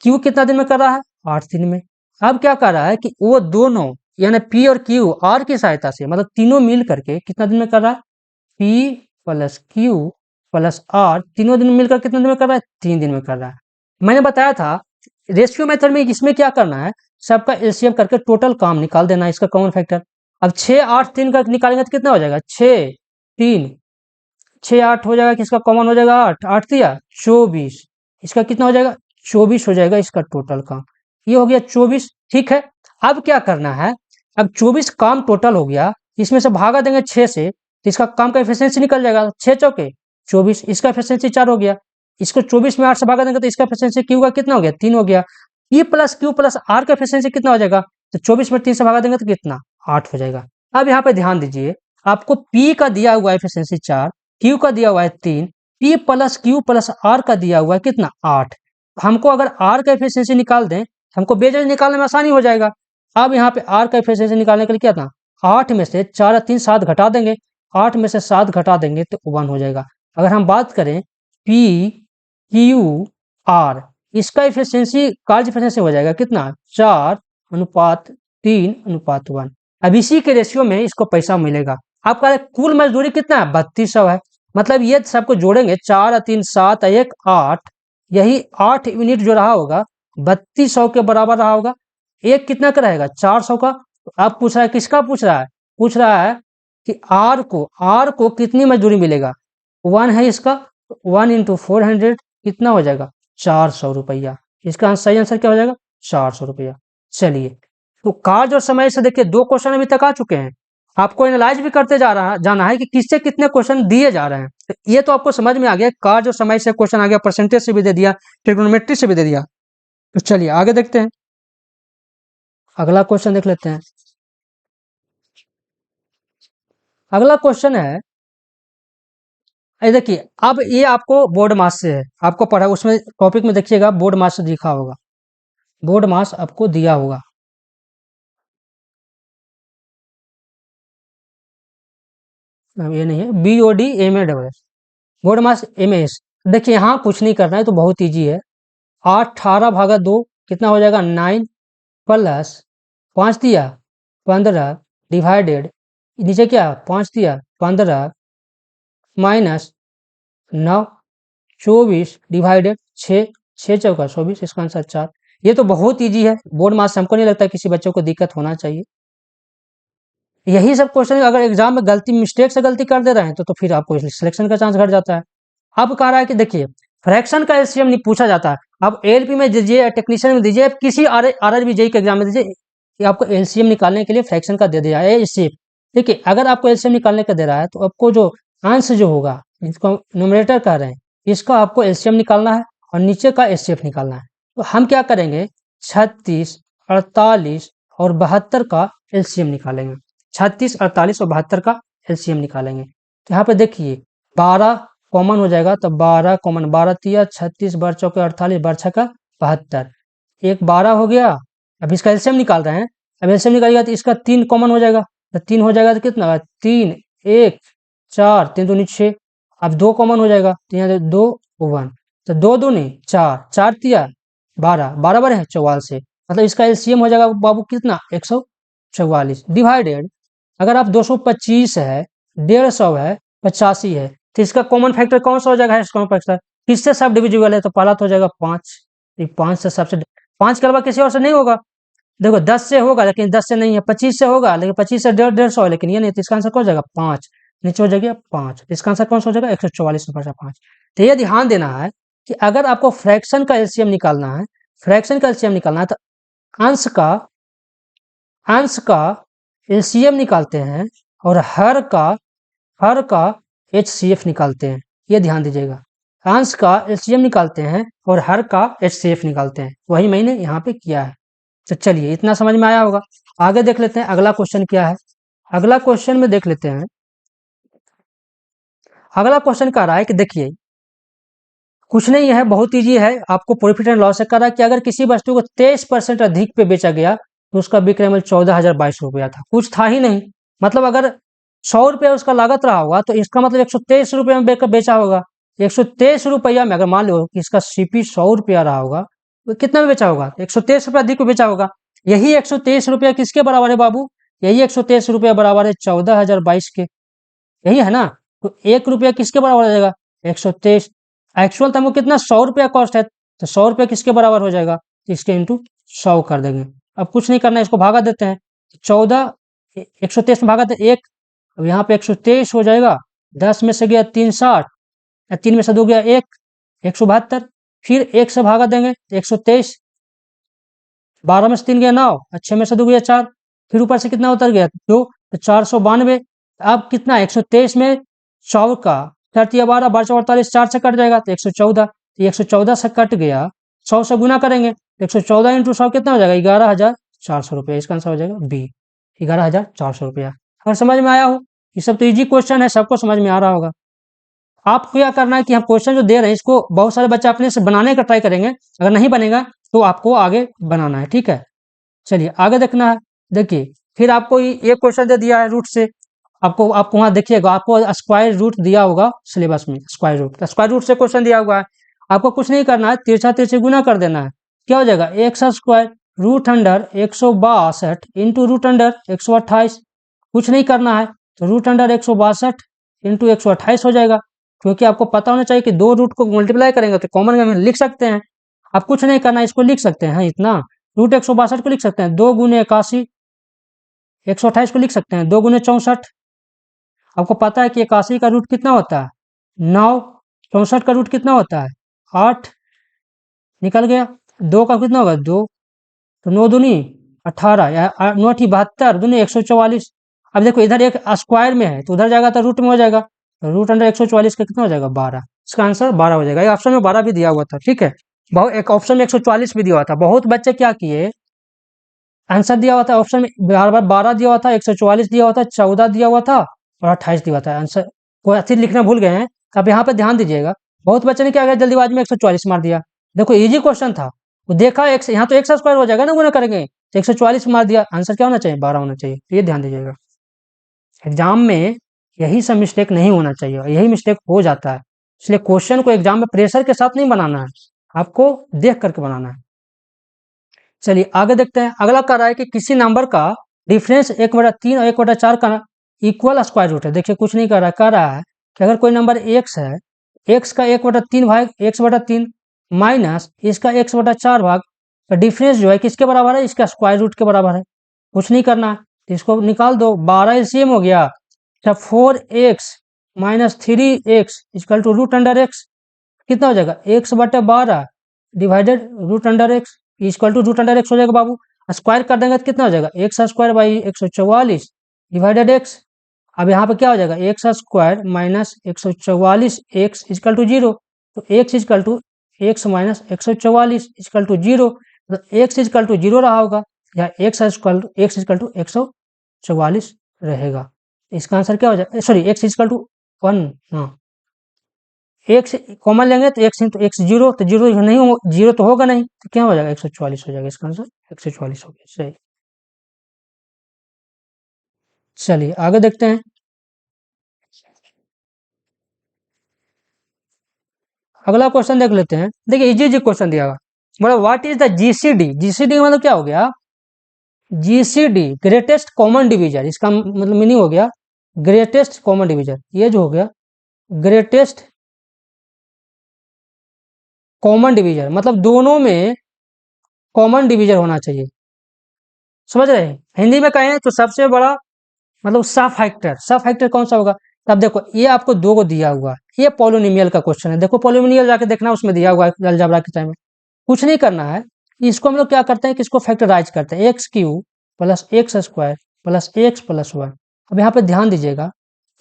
क्यू कितना दिन में कर रहा है 8 दिन में। अब क्या कर रहा है कि वो दोनों यानी पी और क्यू आर की सहायता से, मतलब तीनों मिल करके कितना दिन में कर रहा है, p plus q plus r, तीनों दिन मिलकर कितने दिन में कर रहा है 3 दिन में कर रहा है। मैंने बताया था रेशियो मेथड में इसमें क्या करना है, सबका एलसीएम करके टोटल काम निकाल देना है, इसका कॉमन फैक्टर। अब 6 8 3 का निकालेंगे तो कितना हो जाएगा 6 3, 6 8 हो जाएगा, किसका कॉमन हो जाएगा 8 8 दिया 24, इसका कितना हो जाएगा 24 हो जाएगा इसका टोटल काम, ये हो गया 24। ठीक है, अब क्या करना है, अब 24 काम टोटल हो गया, इसमें से भागा देंगे 6 से, तो इसका काम का एफिशिएंसी निकल जाएगा 6 चौके 24, इसका एफिशिएंसी 4 हो गया। इसको 24 में 8 से भागा देंगे तो इसका एफिशिएंसी क्यू का कितना हो गया 3 हो गया। P plus q plus r का एफिशिएंसी कितना हो जाएगा तो 24 में 3 से भागा देंगे तो कितना 8 हो जाएगा। अब यहाँ पे ध्यान दीजिए, आपको P का दिया हुआ है एफिशिएंसी 4, Q का दिया हुआ है 3, P plus Q plus R का दिया हुआ है कितना 8। हमको अगर R का एफिशिएंसी निकाल दें, हमको बेजज निकालने में आसानी हो जाएगा। अब यहाँ पे R का एफिशिएंसी निकालने के लिए क्या था, 8 में से 4 3 7 घटा देंगे, 8 में से 7 घटा देंगे तो 1 हो जाएगा। अगर हम बात करें P Q R, इसका एफिशिएंसी कार्य एफिशिएंसी हो जाएगा कितना 4:3:1। अब इसी के रेशियो में इसको पैसा मिलेगा। आपका कुल मजदूरी कितना है 3200 है। मतलब ये सबको जोड़ेंगे 4 3 7 1 8, यही 8 यूनिट जो रहा होगा 3200 के बराबर रहा होगा। एक कितना का रहेगा 400 का। तो आप पूछ रहा है किसका पूछ रहा है, पूछ रहा है कि आर को कितनी मजदूरी मिलेगा, 1 है इसका, 1 × 400 कितना हो जाएगा 400 रुपया। इसका सही आंसर क्या हो जाएगा 400 रुपया। चलिए, तो कार्य और समय से देखिए 2 क्वेश्चन अभी तक आ चुके हैं। आपको एनालाइज भी करते जाना है कि किससे कितने क्वेश्चन दिए जा रहे हैं। तो ये तो आपको समझ में आ गया, कार्य और समय से क्वेश्चन आ गया, परसेंटेज से भी दे दिया, ट्रिग्नोमेट्री से भी दे दिया। तो चलिए आगे देखते हैं, अगला क्वेश्चन देख लेते हैं। अगला क्वेश्चन है, देखिए अब ये आपको बोर्ड मास से है, आपको पढ़ा उसमें टॉपिक में देखिएगा बोर्ड मास से लिखा होगा, बोर्ड मास आपको दिया होगा। ये नहीं है, BODMASS, बोर्ड मास MS। देखिए यहाँ कुछ नहीं करना है, तो बहुत ईजी है। 18/2 कितना हो जाएगा 9 प्लस 5 दिया 15 डिवाइडेड, नीचे क्या 5 दिया 15 माइनस 9 24 डिवाइडेड 6, 6 चौका 24, इसका आंसर 4। ये तो बहुत ईजी है, बोर्ड मास हमको नहीं लगता किसी बच्चों को दिक्कत होना चाहिए। यही सब क्वेश्चन अगर एग्जाम में गलती मिस्टेक से गलती कर दे रहे हैं तो फिर आपको सिलेक्शन का चांस घट जाता है। अब कह रहा है कि देखिए फ्रैक्शन का एलसीएम नहीं पूछा जाता है। अब एलपी में दीजिए, टेक्नीशियन में दीजिए, किसी आरआरबी जेई के एग्जाम में दीजिए कि आपको एलसीएम निकालने के लिए फ्रैक्शन का दे दिया है एलसीएम। देखिए अगर आपको एलसीएम निकालने का दे रहा है तो आपको जो अंश जो होगा, जिसको न्यूमरेटर कह रहे हैं, इसका आपको एलसीएम निकालना है और नीचे का एचसीएफ निकालना है। तो हम क्या करेंगे 36, 48 और 72 का एलसीएम निकालेंगे। 36, 48 और 72 का एलसीएम निकालेंगे। तो यहाँ पे देखिए 12 कॉमन हो जाएगा, तो 12 कॉमन, 12 तिया 36, 12 चौके 48, 12 छक्का 72, एक 12 हो गया। अब इसका एलसीएम निकाल रहे हैं, अब एलसीएम निकालिएगा तो इसका 3 कॉमन हो जाएगा, तो 3 हो जाएगा तो कितना 3 1 4 3 दूनी 6। अब 2 कॉमन हो जाएगा तो यहाँ 2 1, तो 2 दूनी 4, 4 तिया 12, 12 बार है 44, मतलब इसका एलसीएम हो जाएगा बाबू कितना 144 डिवाइडेड, अगर आप 225 है, 150 है, 85 है, तो इसका कॉमन फैक्टर कौन सा हो जाएगा, कॉमन फैक्टर किससे सब डिविजिबल है, तो पहला तो हो जाएगा 5, 5 से सबसे, 5 के अलावा किसी और से नहीं होगा। देखो 10 से होगा लेकिन 10 से नहीं है, 25 से होगा लेकिन 25 से 150 है, लेकिन ये नहीं, तो इसका आंसर कौन हो जाएगा 5, नीचे हो जाएगा 5, इसका आंसर कौन सा हो जाएगा 144 में 5। तो ये ध्यान देना है कि अगर आपको फ्रैक्शन का एलसीएम निकालना है, फ्रैक्शन का एलसीएम निकालना है, तो अंश का एलसीएम निकालते हैं और हर का एचसीएफ निकालते हैं। ये ध्यान दीजिएगा, अंश का एलसीएम निकालते हैं और हर का एचसीएफ निकालते हैं, वही मैंने यहाँ पे किया है। तो चलिए इतना समझ में आया होगा। आगे देख लेते हैं अगला क्वेश्चन क्या है। अगला क्वेश्चन में देख लेते हैं, अगला क्वेश्चन कह रहा है कि देखिए कुछ नहीं है, बहुत ईजी है, आपको प्रॉफिट एंड लॉस से कह रहा है कि अगर किसी वस्तु को 23% अधिक पे बेचा गया तो उसका विक्रय मूल्य 14,022 रुपया था, कुछ था ही नहीं। मतलब अगर 100 रुपया उसका लागत रहा होगा तो इसका मतलब 123 रुपये में बेचा होगा। 123 रुपया में अगर मान लो कि इसका सीपी 100 रुपया रहा होगा तो कितना में बेचा होगा, 123 रुपया अधिक में बेचा होगा। यही 123 रुपया किसके बराबर है बाबू, यही 123 रुपया बराबर है 14,022 के, यही है ना। तो 1 रुपया किसके बराबर हो जाएगा 123, एक्चुअल तो हमको कितना 100 रुपया कॉस्ट है, तो 100 रुपया किसके बराबर हो जाएगा, इसके इंटू 100 कर देंगे। अब कुछ नहीं करना है, इसको भागा देते हैं, 14 123 में भागा दे 1, अब यहाँ पे 123 हो जाएगा, 10 में से गया 3 60, 3 में से 2 गया 1, 172, फिर 1 से भागा देंगे 123, 12 में से 3 गया 9, 6 में से 2 गया 4, फिर ऊपर से कितना उतर गया 2, तो 492। अब कितना 123 में 100 का 4 12 12 48, 4 से कट जाएगा तो 114, 114 से कट गया, 100 से गुना करेंगे 114 × 100 कितना हो जाएगा ₹11,400। इसका आंसर हो जाएगा बी, 11,400 रुपया। अगर समझ में आया हो, ये सब तो इजी क्वेश्चन है, सबको समझ में आ रहा होगा। आपको क्या करना है कि हम क्वेश्चन जो दे रहे हैं इसको बहुत सारे बच्चे अपने से बनाने का ट्राई करेंगे, अगर नहीं बनेगा तो आपको आगे बनाना है, ठीक है। चलिए आगे देखना है। देखिए फिर आपको ये क्वेश्चन दे दिया है रूट से, आपको वहाँ देखिएगा, आपको स्क्वायर रूट दिया होगा सिलेबस में, स्क्वायर रूट, तो स्क्वायर रूट से क्वेश्चन दिया हुआ है। आपको कुछ नहीं करना है, तिरछा तिरछे गुना कर देना है। क्या हो जाएगा, x square root under 162 into root under 128। कुछ नहीं करना है, तो रूट अंडर 162 इंटू 128 हो जाएगा। क्योंकि आपको पता होना चाहिए कि दो रूट को मल्टीप्लाई करेंगे तो कॉमन में लिख सकते हैं। आप कुछ नहीं करना, इसको लिख सकते हैं इतना, रूट 162 को लिख सकते हैं 2 गुने 81, 128 को लिख सकते हैं 2 गुने 64। आपको पता है कि 81 का रूट कितना होता है 9, 64 का रूट कितना होता है 8, निकल गया। 2 का कितना होगा 2, तो 9 दूनी 18 या 9 अठी 72 दूनी 144। अब देखो इधर एक स्क्वायर में है तो उधर जाएगा तो रूट में हो जाएगा, तो रूट अंडर 144 का कितना हो जाएगा 12। इसका आंसर 12 हो जाएगा। ऑप्शन में 12 भी दिया हुआ था, ठीक है। बहुत एक ऑप्शन में 144 भी दिया हुआ था। बहुत बच्चे क्या किए, आंसर दिया हुआ था ऑप्शन में बार बार 12 दिया हुआ था, 144 दिया हुआ था, 14 दिया हुआ था और 28 दिया हुआ था। आंसर कोई अच्छी लिखना भूल गए हैं। अब यहाँ पे ध्यान दीजिएगा, बहुत बच्चे ने क्या किया जल्दीबाजी में 144 मार दिया। देखो इजी क्वेश्चन था, वो देखा एक यहाँ तो 1 स्क्वायर हो जाएगा ना, गुना करेंगे तो 144 मार दिया। आंसर क्या होना चाहिए 12 होना चाहिए, तो ये ध्यान दीजिएगा। एग्जाम में यही सब मिस्टेक नहीं होना चाहिए, यही मिस्टेक हो जाता है। इसलिए क्वेश्चन को एग्जाम में प्रेशर के साथ नहीं बनाना है, आपको देख करके बनाना है। चलिए आगे देखते हैं। अगला कह रहा है कि किसी नंबर का डिफरेंस 1/3 और 1/4 का इक्वल स्क्वायर रूट है। देखिए कुछ नहीं कह रहा है कि अगर कोई नंबर x है, x का 1/3 भाग x/3 माइनस इसका x/4 भाग, तो डिफरेंस जो है किसके बराबर है, इसका स्क्वायर रूट के बराबर है। कुछ नहीं करना है, तो इसको निकाल दो। 12 एलसीएम हो गया, अच्छा 4x minus 3x equal to root under x, कितना हो जाएगा x/12 divided root under x equal to root under x हो जाएगा बाबू। स्क्वायर कर देंगे तो कितना हो जाएगा x square by 144 divided x। अब यहाँ पे क्या हो जाएगा x square minus 144 x equal to 0, तो x equal to x minus 144 equal to 0, तो x इक्वल टू 0 रहा होगा या x इक्वल टू 144 रहेगा। इसका आंसर क्या हो जाएगा, सॉरी x इक्वल टू 1, हाँ एक्स कॉमन लेंगे तो एक्स इंटू एक्स 0, तो 0 नहीं हो, 0 तो होगा नहीं, तो क्या हो जाएगा 144 हो जाएगा। इसका आंसर 144 हो गया, सही। चलिए आगे देखते हैं। अगला क्वेश्चन देख लेते हैं। देखिए इजी इजी क्वेश्चन दिया हुआ, बोला what is the GCD. GCD मतलब क्या हो गया, जीसीडी ग्रेटेस्ट कॉमन डिवीजर। इसका मतलब मीनिंग हो गया ग्रेटेस्ट कॉमन डिवीजर। ये जो हो गया ग्रेटेस्ट कॉमन डिवीजर, मतलब दोनों में कॉमन डिवीजर होना चाहिए, समझ रहे हैं। हिंदी में कहें तो सबसे बड़ा मतलब सब फैक्टर, सब फैक्टर कौन सा होगा। तब देखो ये आपको दो को दिया हुआ है, ये पॉलिनोमियल का क्वेश्चन है। देखो पॉलिनोमियल जाके देखना, उसमें दिया हुआ है अलजेब्रा के टाइम में। कुछ नहीं करना है, इसको हम लोग क्या करते हैं कि इसको फैक्टराइज करते हैं, x Q plus x square plus x plus 1। अब यहाँ पे ध्यान दीजिएगा,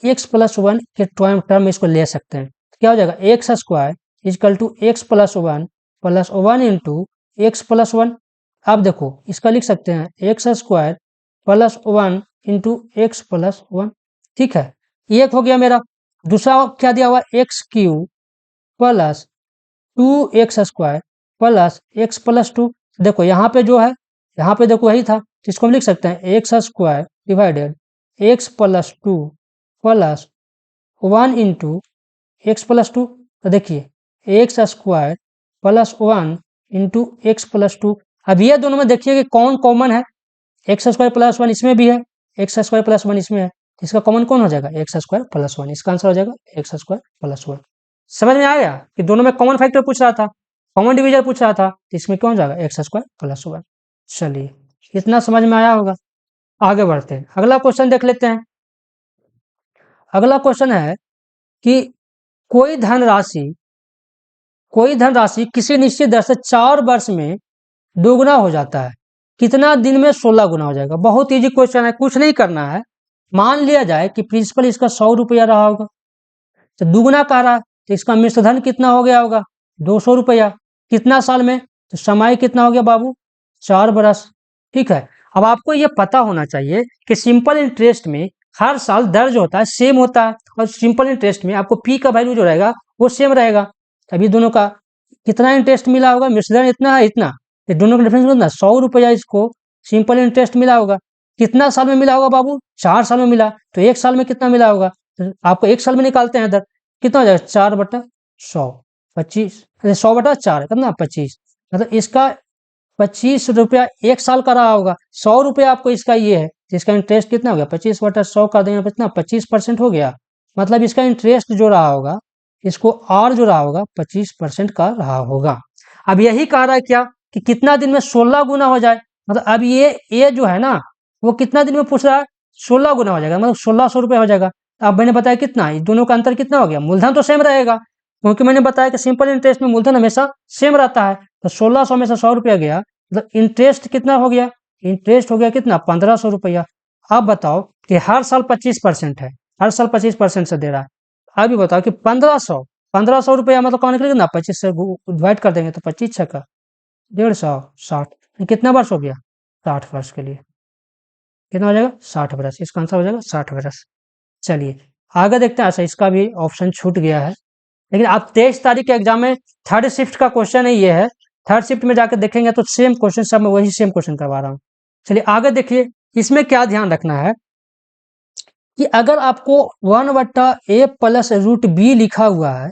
एक्स प्लस 1 के टर्म में इसको ले सकते हैं, तो क्या हो जाएगा x square is equal to x plus 1 plus 1 into x plus 1। अब देखो इसका लिख सकते हैं x square plus 1 into x plus 1, ठीक है। ये एक हो गया मेरा। दूसरा क्या दिया हुआ x Q plus 2x square plus x plus 2। देखो यहाँ पे जो है, यहाँ पे देखो वही था, तो इसको हम लिख सकते हैं x square divided x plus 2 plus 1 into x plus 2। तो देखिए x square plus 1 into x plus 2। अब ये दोनों में देखिए कि कौन कॉमन है, एक्स स्क्वायर प्लस 1 इसमें भी है, एक्स स्क्वायर प्लस 1 इसमें है, इसका कॉमन कौन हो जाएगा एक्स स्क्वायर प्लस 1। इसका आंसर हो जाएगा एक्स स्क्वायर प्लस 1। समझ में आया कि दोनों में कॉमन फैक्टर पूछ रहा था, कॉमन डिवीजर पूछ रहा था, तो इसमें कौन जाएगा एक्स स्क्वायर प्लस 1। चलिए इतना समझ में आया होगा। आगे बढ़ते हैं, अगला क्वेश्चन देख लेते हैं। अगला क्वेश्चन है कि कोई धनराशि किसी निश्चित दर से 4 वर्ष में दोगुना हो जाता है, कितना दिन में 16 गुना हो जाएगा। बहुत इजी क्वेश्चन है, कुछ नहीं करना है। मान लिया जाए कि प्रिंसिपल इसका 100 रुपया रहा होगा, तो दुगुना कह रहा है, तो इसका मिश्र धन कितना हो गया होगा 200 रुपया। कितना साल में, तो समय कितना हो गया बाबू 4 बरस। ठीक है। अब आपको ये पता होना चाहिए कि सिंपल इंटरेस्ट में हर साल दर जो होता है सेम होता है, और सिंपल इंटरेस्ट में आपको पी का वैल्यू जो रहेगा वो सेम रहेगा। अभी दोनों का कितना इंटरेस्ट मिला होगा, मिश्रण इतना है इतना, ये दोनों का डिफरेंस कितना, 100 रुपया इसको सिंपल इंटरेस्ट मिला होगा। कितना साल में मिला होगा बाबू, 4 साल में मिला, तो 1 साल में कितना मिला होगा, तो आपको 1 साल में निकालते हैं दर, कितना हो जाएगा 4/100, 25, 100/4 कितना 25, मतलब इसका 25 रुपया 1 साल का रहा होगा। 100 रुपया आपको इसका ये है, जिसका इंटरेस्ट कितना हो गया 25/100 कर देंगे कितना 25% हो गया, मतलब इसका इंटरेस्ट जो रहा होगा, इसको और जो रहा होगा 25% का रहा होगा। अब यही कह रहा है क्या कि कितना दिन में 16 गुना हो जाए, मतलब अब ये जो है ना वो कितना दिन में पूछ रहा है, 16 गुना हो जाएगा, मतलब 1600 रुपये हो जाएगा। अब मैंने बताया कितना, दोनों का अंतर कितना हो गया, मूलधन तो सेम रहेगा, क्योंकि मैंने बताया कि सिंपल इंटरेस्ट में मूलधन हमेशा सेम रहता है। तो 1600 में से 100 रुपया गया, मतलब इंटरेस्ट कितना हो गया, इंटरेस्ट हो गया कितना 1500 रुपया। अब बताओ कि हर साल 25% है, हर साल 25% से दे रहा है। अभी बताओ कि 1500 रुपया मतलब कौन निकलेगा ना, 25 से डिवाइड कर देंगे तो 25 × 150 60, कितना वर्ष हो गया 60 वर्ष के लिए, कितना हो जाएगा 60 वर्ष, इसका आंसर हो जाएगा 60 वर्ष। चलिए आगे देखते हैं। अच्छा इसका भी ऑप्शन छूट गया है, लेकिन आप 23 तारीख के एग्जाम में थर्ड शिफ्ट का क्वेश्चन है ये है, थर्ड शिफ्ट में जाकर देखेंगे तो सेम क्वेश्चन, सब मैं वही सेम क्वेश्चन करवा रहा हूँ। चलिए आगे देखिए, इसमें क्या ध्यान रखना है कि अगर आपको 1/a+√b लिखा हुआ है,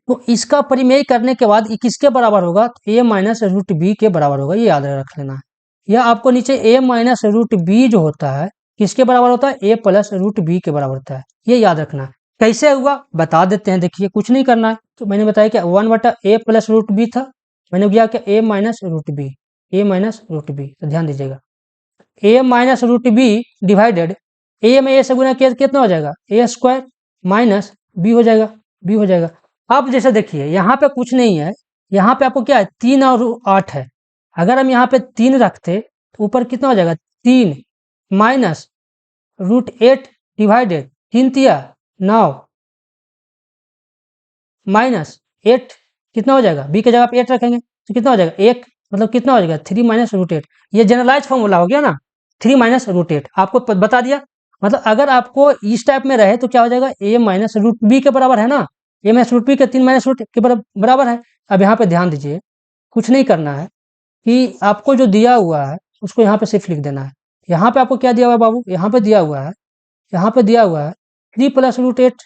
तो इसका परिमेय करने के बाद ये किसके बराबर होगा, तो a-√b के बराबर होगा, ये याद रख लेना है। या आपको नीचे a-√b जो होता है किसके बराबर होता है, a+√b के बराबर होता है, ये याद रखना है। कैसे हुआ बता देते हैं, देखिए कुछ नहीं करना है, तो मैंने बताया कि 1/a+√b था, मैंने किया कि a-√b, a-√b, तो ध्यान दीजिएगा a-√b डिवाइडेड a में a से गुना किया कितना हो जाएगा, a² माइनस b हो जाएगा, b हो जाएगा। अब जैसे देखिए यहाँ पे कुछ नहीं है, यहाँ पे आपको क्या है 3 और 8 है, अगर हम यहाँ पे 3 रखते तो ऊपर कितना हो जाएगा 3 माइनस √8 डिवाइडेड 3×3 = 9 माइनस 8 कितना हो जाएगा, b के जगह पे 8 रखेंगे तो कितना हो जाएगा 1, मतलब कितना हो जाएगा 3 माइनस √8, ये जनरलाइज फॉर्मूला हो गया ना, 3 माइनस √8 आपको बता दिया। मतलब अगर आपको इस टाइप में रहे तो क्या हो जाएगा a-√b के बराबर है ना, a-√b के 3 माइनस √8 के बराबर है। अब यहाँ पे ध्यान दीजिए, कुछ नहीं करना है कि आपको जो दिया हुआ है उसको यहाँ पे सिर्फ लिख देना है। यहाँ पे आपको क्या दिया हुआ है बाबू, यहाँ पे दिया हुआ है, यहाँ पे दिया हुआ है 3 + √8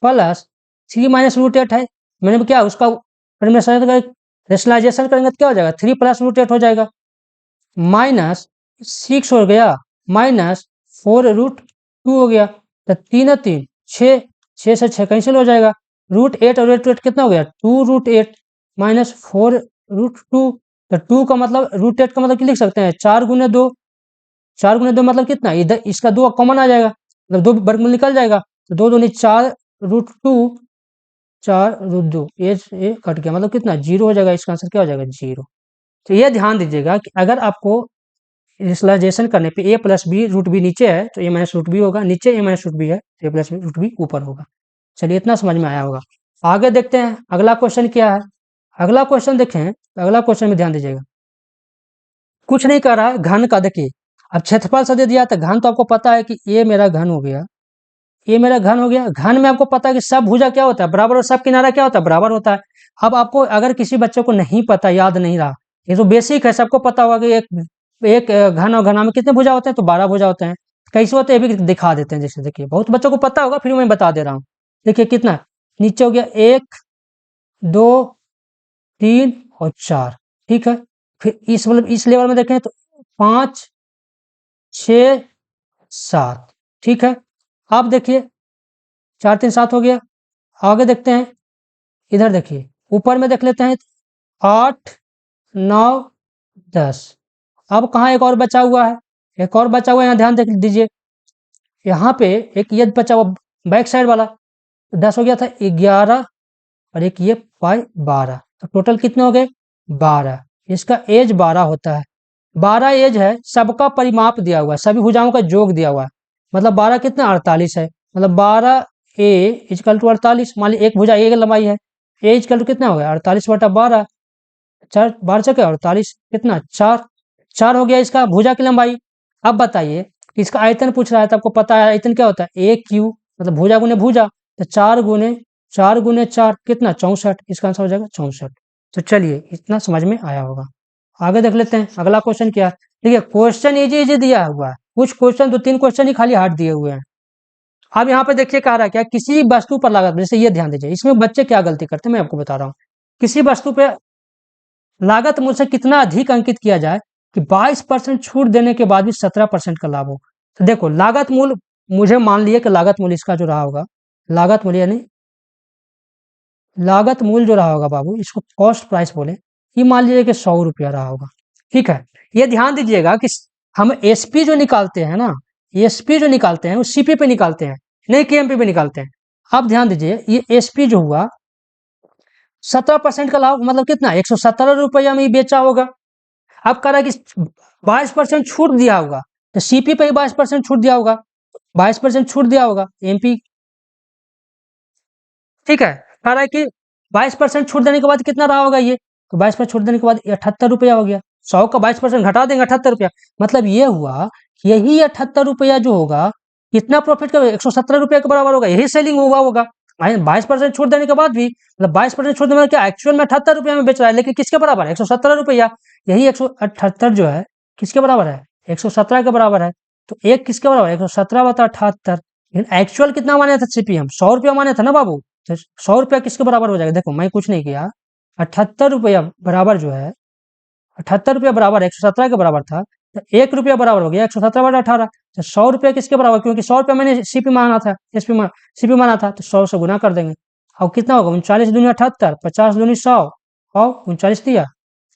प्लस 3 माइनस √8 है, मैंने क्या उसका रेशनलाइजेशन करेंगे तो क्या हो जाएगा 3 + √8 हो जाएगा, माइनस 6 हो गया, माइनस 4√2 हो गया, तो 3 और 3 6, 6 से 6 कैंसिल हो जाएगा, √8 और √8 कितना हो गया 2√8 माइनस 4√2, तो 2 का मतलब √8 का मतलब लिख सकते हैं 4×2, 4×2 मतलब कितना, इधर इसका 2 कॉमन आ जाएगा, मतलब 2 वर्गमूल निकल जाएगा, तो 2 दूनी 4√2, 4√2 ये कट गया, मतलब कितना 0 हो जाएगा, इसका आंसर क्या हो जाएगा 0। तो ये ध्यान दीजिएगा कि अगर आपको इनिशियलाइजेशन करने पे a+b√b नीचे है तो a-√b होगा, नीचे a-√b है तो a+b ऊपर होगा। चलिए इतना समझ में आया होगा। आगे देखते हैं अगला क्वेश्चन क्या है। अगला क्वेश्चन देखें, अगला क्वेश्चन में ध्यान दीजिएगा, कुछ नहीं कर रहा है घन का, देखिए अब क्षेत्रफल से दे दिया तो घन तो आपको पता है कि ये मेरा घन हो गया, ये मेरा घन हो गया। घन में आपको पता है कि सब भुजा क्या होता है बराबर, और सब किनारा क्या होता है बराबर होता है। अब आपको अगर किसी बच्चे को नहीं पता, याद नहीं रहा, ये तो बेसिक है, सबको पता होगा कि एक घन और घना में कितने भुजा होते हैं, तो 12 भुजा होते हैं। कैसे होते हैं ये भी दिखा देते हैं, जैसे देखिए बहुत बच्चों को पता होगा फिर मैं बता दे रहा हूँ। देखिए कितना नीचे हो गया 1 2 3 और 4, ठीक है। फिर इस लेवल में देखें तो 5 6 7, ठीक है। आप देखिए 4 3 7 हो गया। आगे देखते हैं, इधर देखिए ऊपर में देख लेते हैं 8 9 10। अब कहाँ एक और बचा हुआ है, एक और बचा हुआ है, यहाँ ध्यान देख दीजिए, यहाँ पे एक ये बचा हुआ बैक साइड वाला 10 हो गया था 11, और एक ये पाई 12, तो टोटल कितने हो गए 12। इसका एज 12 होता है, 12 एज है, सबका परिमाप दिया हुआ है, सभी भुजाओं का योग दिया हुआ है, मतलब 12 कितना 48 है, मतलब 12a = 48, मान ली एक भुजा a की लंबाई है, a = कितना हो गया 48/12। 4 12 चौके 48, कितना 4, 4 हो गया इसका भुजा की लंबाई। अब बताइए इसका आयतन पूछ रहा है, तो आपको पता है आयतन क्या होता है, ए क्यू, मतलब भुजा गुने भुजा, तो 4 गुने 4 कितना 64, इसका आंसर हो जाएगा 64। तो चलिए इतना समझ में आया होगा। आगे देख लेते हैं अगला क्वेश्चन क्या है। देखिए क्वेश्चन इजी इजी दिया हुआ है, कुछ क्वेश्चन 2-3 क्वेश्चन ही खाली हार्ड दिए हुए हैं। अब यहाँ पे देखिए कह रहा है क्या, किसी वस्तु पर लागत, जैसे ये ध्यान दीजिए, इसमें बच्चे क्या गलती करते हैं मैं आपको बता रहा हूँ। किसी वस्तु पे लागत मूल्य से कितना अधिक अंकित किया जाए कि 22% छूट देने के बाद भी 17% का लाभ हो। तो देखो लागत मूल्य, मुझे मान लिया कि लागत मूल्य इसका जो रहा होगा, लागत मूल्य यानी लागत मूल्य जो रहा होगा बाबू, इसको कॉस्ट प्राइस बोले, ये मान लीजिए कि 100 रुपया रहा होगा। ठीक है, ये ध्यान दीजिएगा कि हम एसपी जो निकालते हैं ना, एसपी जो निकालते हैं वो सीपी पे निकालते हैं, नहीं केएमपी पे निकालते हैं। अब ध्यान दीजिए ये एसपी जो हुआ 17% का लाभ, मतलब कितना 117 रुपया में ही बेचा होगा। अब कह रहा है कि 22% छूट दिया होगा, तो सीपी पे ही 22% छूट दिया होगा, 22% छूट दिया होगा एमपी। ठीक है, कह रहा है कि 22% छूट देने के बाद कितना रहा होगा ये, तो 22% छूट देने के बाद 78 रुपया हो गया। 100 का 22% घटा देंगे 78 रुपया, मतलब ये हुआ यही 78 रुपया जो होगा, कितना प्रॉफिट का 117 रुपया के बराबर होगा, यही सेलिंग हुआ होगा। 22% छूट देने के बाद भी, मतलब 22% छूट देने के बाद क्या एक्चुअल में 78 रुपया में बेच रहा है, लेकिन किसके बराबर है 117 रुपया। यही 178 जो है किसके बराबर है, 117 के बराबर है। तो एक किसके बराबर है 117/78, लेकिन एक्चुअल कितना माने था सीपी, हम 100 रुपया माने था ना बाबू। तो 100 रुपया किसके बराबर हो जाएगा, देखो मैं कुछ नहीं किया, 78 रुपया बराबर जो है, 78 रुपया बराबर 117 के बराबर था, तो 1 रुपया बराबर हो गया 117/18। तो 100 रुपया किसके बराबर, क्योंकि 100 रुपया मैंने सीपी माना था, सीपी माना था, तो 100 से गुना कर देंगे। अब कितना होगा 39 दूनी 78, 50 दूनी 100, और 39 दिया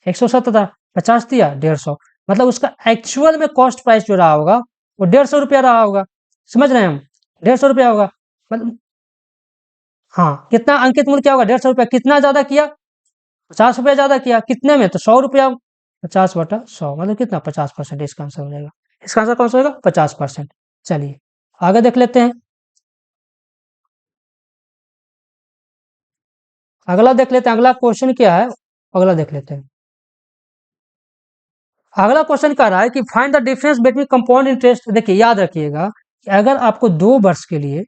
117, 50 दिया 150, मतलब उसका एक्चुअल में कॉस्ट प्राइस जो रहा होगा वो 150 रुपया रहा होगा। समझ रहे हैं हम, 150 रुपया होगा। मतलब हाँ, कितना अंकित मूल्य क्या होगा 150 रुपया, कितना ज्यादा किया 50 रुपया ज्यादा किया, कितने में तो 100 रुपया, 50/100 मतलब कितना 50%, इसका आंसर हो जाएगा। इसका आंसर कौन सा होगा 50%। चलिए आगे देख लेते हैं, अगला देख लेते हैं, अगला क्वेश्चन क्या है, अगला देख लेते हैं। अगला क्वेश्चन कह रहा है कि find the difference between compound interest. देखिए याद रखिएगा कि अगर आपको 2 वर्ष के लिए,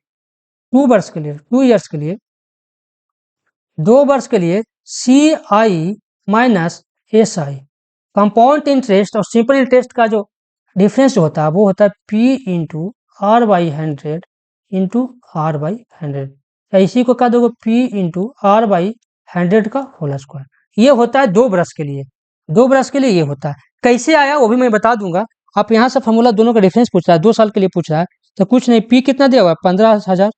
2 वर्ष के लिए, 2 ईयर्स के लिए, 2 वर्ष के लिए C I minus S I, compound interest और सिंपल इंटरेस्ट का जो डिफरेंस होता है वो होता है P into R by 100 into R by 100, या इसी को कह दोगे पी इंटू आर बाई 100 का होल स्क्वायर। ये होता है 2 वर्ष के लिए, 2 वर्ष के लिए ये होता है। कैसे आया वो भी मैं बता दूंगा। आप यहाँ से फॉर्मूला दोनों का डिफरेंस पूछ रहा है, 2 साल के लिए पूछ रहा है, तो कुछ नहीं, पी कितना दिया हुआ है 15,000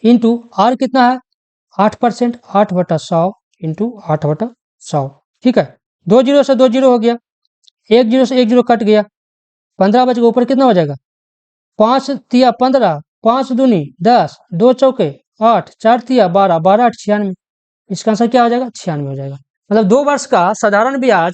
इंटू आर कितना है 8%, 8/100 इंटू 8/100। ठीक है, 2 जीरो से 2 जीरो हो गया, 1 जीरो से 1 जीरो कट गया, 15 बच गया, ऊपर कितना हो जाएगा 5 तिया 15, 5 दूनी 10, 2 चौके 8, 4 तिया 12, 12 8 96। इसका आंसर क्या हो जाएगा 96 हो जाएगा। मतलब 2 वर्ष का साधारण ब्याज,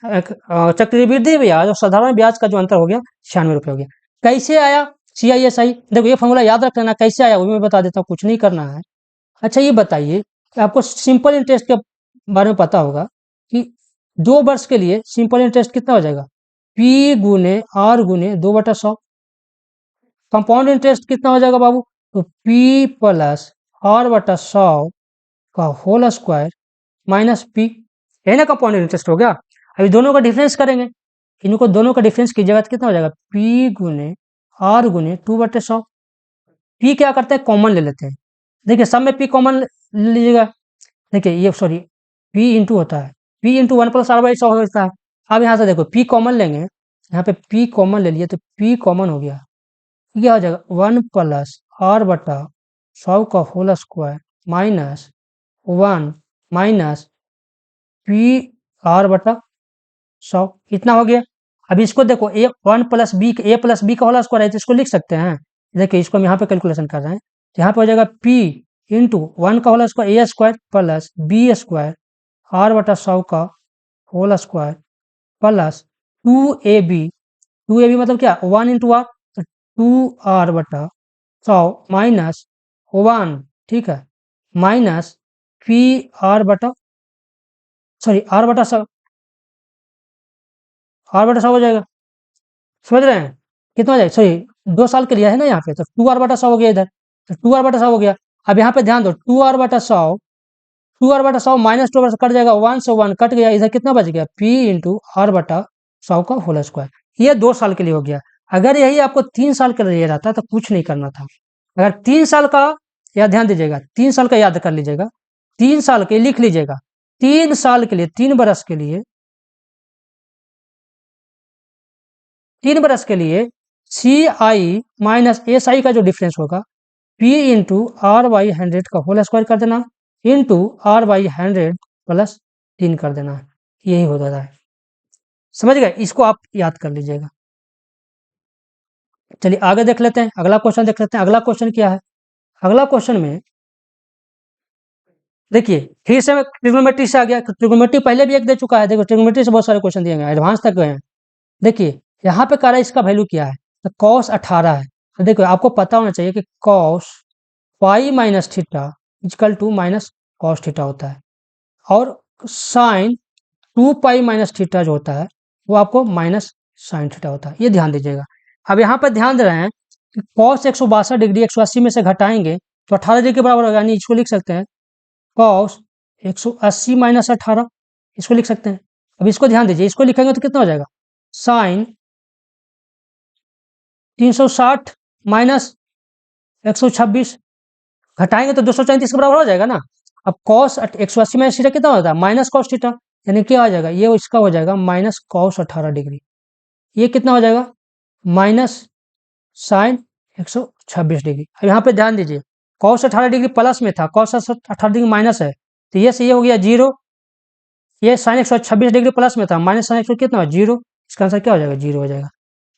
चक्रवृद्धि ब्याज और साधारण ब्याज का जो अंतर हो गया 96 रुपये हो गया। कैसे आया CISI, देखो ये फॉर्मूला याद रख लेना, कैसे आया वो भी मैं बता देता हूँ, कुछ नहीं करना है। अच्छा ये बताइए कि आपको सिंपल इंटरेस्ट के बारे में पता होगा कि 2 वर्ष के लिए सिंपल इंटरेस्ट कितना हो जाएगा, पी गुने आर गुने 2/100। कंपाउंड इंटरेस्ट कितना हो जाएगा बाबू, तो पी प्लस r/100 का होल स्क्वायर माइनस पी, है ना, कंपाउंड इंटरेस्ट हो गया। अभी दोनों का डिफरेंस करेंगे, इनको दोनों का डिफरेंस कीजिएगा तो कितना हो जाएगा, पी गुने आर गुने 2/100। पी क्या करते हैं कॉमन ले लेते हैं, देखिए सब में पी कॉमन ले लीजिएगा। देखिए ये सॉरी पी इंटू होता है, पी इंटू 1+r/100 होता है। अब यहाँ से देखो पी कॉमन लेंगे, यहाँ पे पी कॉमन ले लिए तो पी कॉमन हो गया, क्या हो जाएगा 1+r/100 का whole square minus 1 minus PR/100, इतना हो गया। अब इसको देखो ए 1+b का होल स्क्वायर है तो इसको लिख सकते हैं। देखिए इसको हम यहाँ पे कैलकुलेशन कर रहे हैं, तो यहाँ पे हो जाएगा p इंटू 1 का whole square A square plus B square r/100 का whole square plus 2ab, 2ab मतलब क्या 1 इंटू आर, तो 2r/100 माइनस 1, ठीक है, माइनस PR/100 सॉरी r/100 हो जाएगा, समझ रहे हैं? कितना हो जाएगा, सॉरी 2 साल के लिए है ना यहाँ पे, तो 2r/100 हो गया इधर, तो 2r/100 हो गया। अब यहाँ पे ध्यान दो, 2r/100 माइनस 2 कट जाएगा, 1 से 1 कट गया, इधर कितना बच गया, p इंटू r/100 का होल स्क्वायर। ये 2 साल के लिए हो गया। अगर यही आपको 3 साल के लिए रहता तो कुछ नहीं करना था। अगर 3 साल का, या ध्यान दीजिएगा, 3 साल का याद कर लीजिएगा, 3 साल के लिख लीजिएगा, 3 साल के लिए, 3 बरस के लिए, 3 बरस के लिए सी आई माइनस एस आई का जो डिफरेंस होगा, p इंटू r/100 का होल स्क्वायर कर देना, इंटू r/100 प्लस 3 कर देना, यही हो जाता है। समझ गए? इसको आप याद कर लीजिएगा। चलिए आगे देख लेते हैं, अगला क्वेश्चन देख लेते हैं। अगला क्वेश्चन क्या है? अगला क्वेश्चन में देखिए, फिर से मैं ट्रिग्नोमेट्री से आ गया। ट्रिग्नोमेट्री पहले भी एक दे चुका है, देखो ट्रिग्नोमेट्री से बहुत सारे क्वेश्चन दिए गए, एडवांस तक गए हैं। देखिए यहाँ पे कह रहा है इसका वैल्यू क्या है, तो कॉस 18 है। तो देखो आपको पता होना चाहिए कि cos pi minus theta is equal to minus cos theta होता है, और साइन 2 पाई माइनस थीटा जो होता है वो आपको माइनस साइन थीटा होता है, ये ध्यान दीजिएगा। अब यहाँ पर ध्यान दे रहे हैं कि कॉस 162 डिग्री 180 में से घटाएंगे तो 18 डिग्री के बराबर होगा, यानी इसको लिख सकते हैं कॉस 180 माइनस 18, इसको लिख सकते हैं। अब इसको ध्यान दीजिए, इसको लिखेंगे तो कितना हो जाएगा, साइन 360 माइनस 126, घटाएंगे तो 234 के बराबर हो जाएगा ना। अब कॉस 180 माइनस थीटा कितना होता है, माइनस कॉस थीटा, यानी क्या आ जाएगा, ये इसका हो जाएगा माइनस कॉस 18 डिग्री। ये कितना हो जाएगा, माइनस साइन 126 डिग्री। अब यहाँ पे ध्यान दीजिए, कॉस 18 डिग्री प्लस में था, कॉस 18 डिग्री माइनस है, तो ये से ये हो गया 0, ये साइन 126 डिग्री प्लस में था, माइनस साइन 100 कितना हो, 0, इसका आंसर क्या हो जाएगा, 0 हो जाएगा।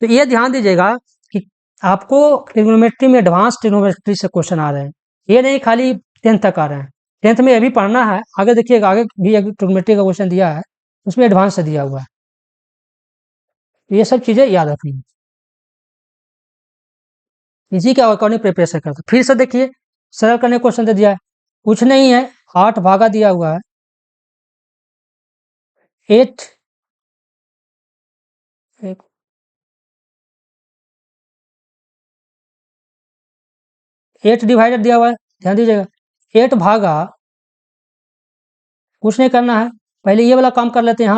तो ये ध्यान दीजिएगा कि आपको ट्रिग्नोमेट्री में एडवांस ट्रिग्नोमेट्री से क्वेश्चन आ रहे हैं, ये नहीं खाली 10th तक आ रहे हैं। 10th में ये भी पढ़ना है, आगे देखिएगा, आगे भी एक ट्रिग्नोमेट्री का क्वेश्चन दिया है, उसमें एडवांस से दिया हुआ है, ये सब चीजें याद रखनी है। इसी के अकॉर्डिंग प्रिपरेशन करते। फिर से देखिए, सरल करने क्वेश्चन दे दिया है, कुछ नहीं है, 8 भागा दिया हुआ है 8, 8 डिवाइडेड दिया हुआ है, ध्यान दीजिएगा, 8 भागा, कुछ नहीं करना है, पहले ये वाला काम कर लेते हैं।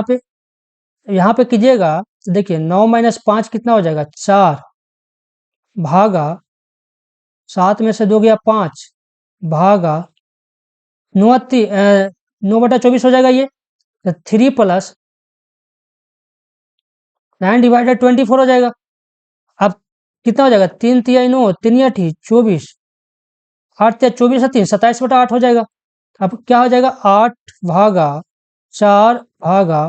यहाँ पे कीजिएगा तो देखिए 9 माइनस 5 कितना हो जाएगा, 4, भागा 7 में से 2 गया 5, भागा 9/24 हो जाएगा ये, तो 3 प्लस 9 डिवाइडेड 24 हो जाएगा। अब कितना हो जाएगा, 3 तिया 9, 3 8 24, 8 तिया 24 है 3, 27/8 हो जाएगा। अब क्या हो जाएगा, 8 भागा 4 भागा